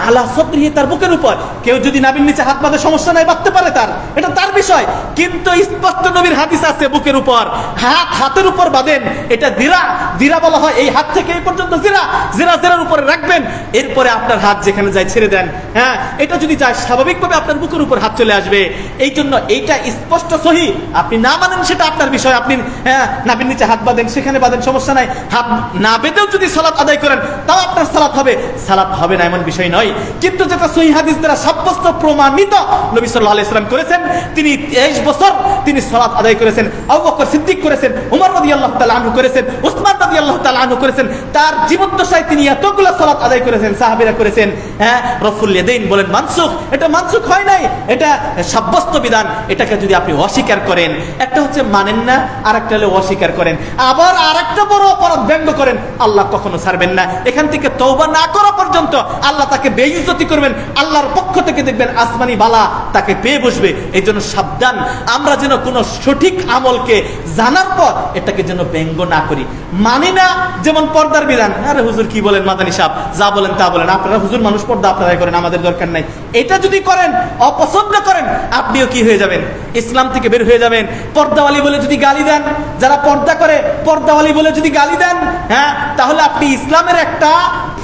আলা সদরিহি, তার বুকের উপর। কেউ যদি নাভির নিচে হাত বাঁধে সমস্যা নাই, বাঁধতে পারে, এটা তার বিষয়। কিন্তু স্পষ্ট নবীর হাদিস আছে বুকের উপর, হাতের উপর বাঁধেন, এটা জিরা বলা হয়। এই হাত থেকে এই পর্যন্ত জিরার উপরে রাখবেন, এরপরে আপনার হাত যেখানে যায় ছেড়ে দেন। এটা যদি যায় স্বাভাবিকভাবে আপনার বুকের উপর হাত চলে আসবে। এই জন্য এইটা স্পষ্ট সহিহ, আপনি না মানেন সেটা আপনার বিষয়। আপনি নাভির নিচে হাত বাঁধেন, সেখানে বাঁধেন, সমস্যা নাই। হাত না বেঁধেও যদি সালাত আদায় করেন তাও আপনার সালাত হবে না, এমন বিষয় নয়। কিন্তু যেটা সহিহ হাদিস দ্বারা সাব্যস্ত প্রমাণিত, নবী সাল্লাল্লাহু আলাইহি ওয়াসাল্লাম করেছেন, তিনি 23 বছর তিনি সালাত আদায় করেছেন, আবু বকর সিদ্দিক করেছেন, ওমর রাদিয়াল্লাহু তাআলা আনহু করেছেন, উসমান রাদিয়াল্লাহু তাআলা আনহু করেছেন, তার জীবদ্দশায় তিনি এতগুলো সালাত আদায় করেছেন, সাহাবীরা করেছেন। হ্যাঁ, রফুল ইয়াদাইন বলেন মানসুখ, এটা মানসুখ হয় নাই, এটা সাব্যস্ত বিধান। এটাকে যদি আপনি অস্বীকার করেন, একটা হচ্ছে মানেন না, আর একটা হলে অস্বীকার করেন, আবার আরেকটা বড় অপরাধ ব্যঙ্গ করেন, আল্লাহ কখনো ছাড়বেন না। এখান থেকে তওবা না করা পর্যন্ত আল্লাহ তাকে বেইজ্জতি করবেন, আল্লাহর পক্ষ থেকে দেখবেন আসমানি বালা তাকে পেয়ে বসবে। এই জন্য সাবধান, আমরা যেন কোনো সঠিক আমলকে জানার পর এটাকে যেন ব্যঙ্গ না করি, মানি না। যেমন পর্দার বিধান, আরে হুজুর কি বলেন মাদানী সাহেব, যা বলেন তা বলেন, আপনারা হুজুর মানুষ পর্দা আপনারাই করেন, আমাদের দরকার নাই। এটা যদি করেন, অপছন্দ করেন, আপনিও কি হয়ে যাবেন? ইসলাম থেকে বের হয়ে যাবেন। পর্দাওয়ালি বলে যদি গালি দেন, যারা পর্দা করে পর্দাওয়ালি বলে যদি গালি দেন, হ্যাঁ, তাহলে আপনি ইসলামের একটা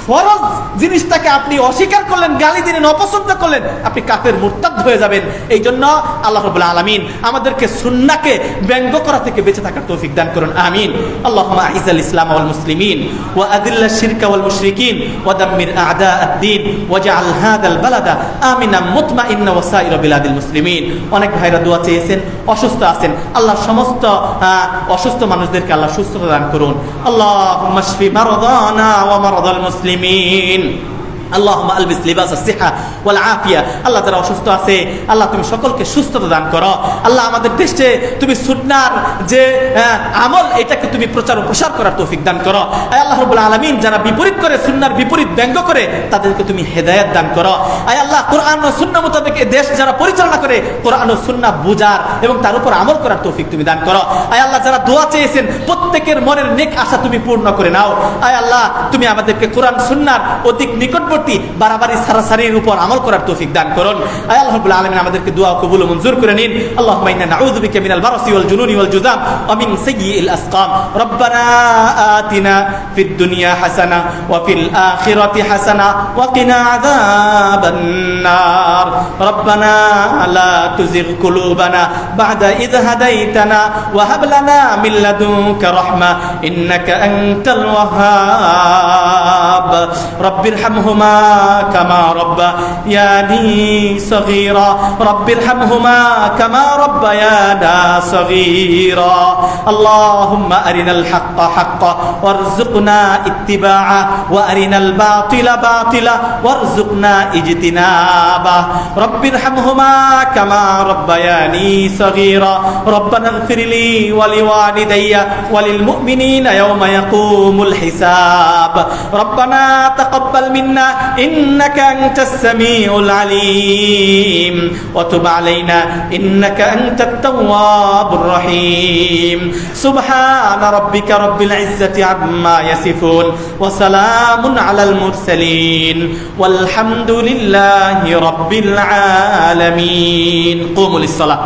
ফরজ জিনিসটাকে আপনি অস্বীকার করলেন, গালি দিলেন, অপছন্দ করলেন, আপনি কাফের মুরতাদ হয়ে যাবেন। এই জন্য আল্লাহ রাব্বুল আলামিন আমাদেরকে সুন্নাহকে ব্যঙ্গ করা থেকে বেঁচে থাকার তৌফিক দান করুন, আমিন। আল্লাহুম্মা আইজ্জাল ইসলাম ওয়াল মুসলিমিন ওয়া আযিল্লাশ শিরকা ওয়াল মুশরিকিন ওয়া দাম্মির আ'দা'আদ-দ্বীন ওয়াজআল হাযাল বালাদা আমিনা মুতমাইন্না ওয়া সাইরা বিলাদিল মুসলিমিন। অনেক ভাইরা দোয়া চেয়েছেন, অসুস্থ আছেন, আল্লাহ সমস্ত অসুস্থ মানুষদেরকে আল্লাহ সুস্থতা দান করুন। আল্লাহুম্মা শফি মারদানা ওয়া মারদাল মুসলিমিন। আল্লাহুম্মা আলবিস লিবাসাস সিহা ওয়াল আফিয়া। আল্লাহ যারা অসুস্থ আছে, আল্লাহ তুমি সকলকে সুস্থতা দান করো। আল্লাহ আমাদের দেশে তুমি সুন্নাহর যে আমল, এটাকে তুমি প্রচার ও প্রসার করার তৌফিক দান করো। আয় আল্লাহ রাব্বুল আলামিন, যারা বিপরীত করে, সুন্নাহর বিপরীত ব্যঙ্গ করে, তাদেরকে তুমি হেদায়েত দান করো। আয় আল্লাহ, কোরআন ও সুন্নাহ মোতাবেক দেশ যারা পরিচালনা করে, কোরআন ও সুন্নাহ বুঝার এবং তার উপর আমল করার তৌফিক তুমি দান করো। আয় আল্লাহ, যারা দোয়া চেয়েছেন, প্রত্যেকের মনের নেক আশা তুমি পূর্ণ করে নাও। আয় আল্লাহ, তুমি আমাদেরকে কোরআন সুন্নাহর অধিক নিকটবর্তী বাড়াবাড়ি সারাসারির উপর আমল করার তৌফিক দান করুন। আয় আল্লাহ রাব্বুল আলামিন, আমাদেরকে দোয়া কবুল ও মঞ্জুর করে নিন। আল্লাহুম্মা ইন্না নাউযু বিকা মিনাল বারসি ওয়াল জুনুনি ওয়াল জুযাম ওয়া মিন সাইয়্যিল আসকাম। রব্বানা আতিনা ফিদ দুনিয়া হাসানা ওয়া ফিল আখিরাতি হাসানা ওয়া কিনা আযাবান নার। রব্বানা লা তুযিগ কুলুবানা বা'দা ইয হাদাইতানা ওয়া হাব লানা মিন লাদুনকা রাহমা ইন্নাকা আনতাল ওয়াহ্হাব। রব্বিরহামহুমা كما ربياني صغيرا رب ارحمهما كما ربيانا صغيرا اللهم أرنا الحق حقا وارزقنا اتباعه وأرنا الباطل باطلا وارزقنا اجتنابه رب ارحمهما كما ربياني صغيرا ربنا اغفر لي ولوالدي وللمؤمنين يوم يقوم الحساب ربنا تقبل منا إنك أنت السميع العليم وتب علينا إنك أنت التواب الرحيم سبحان ربك رب العزة عما يصفون وسلام على المرسلين والحمد لله رب العالمين قوموا للصلاة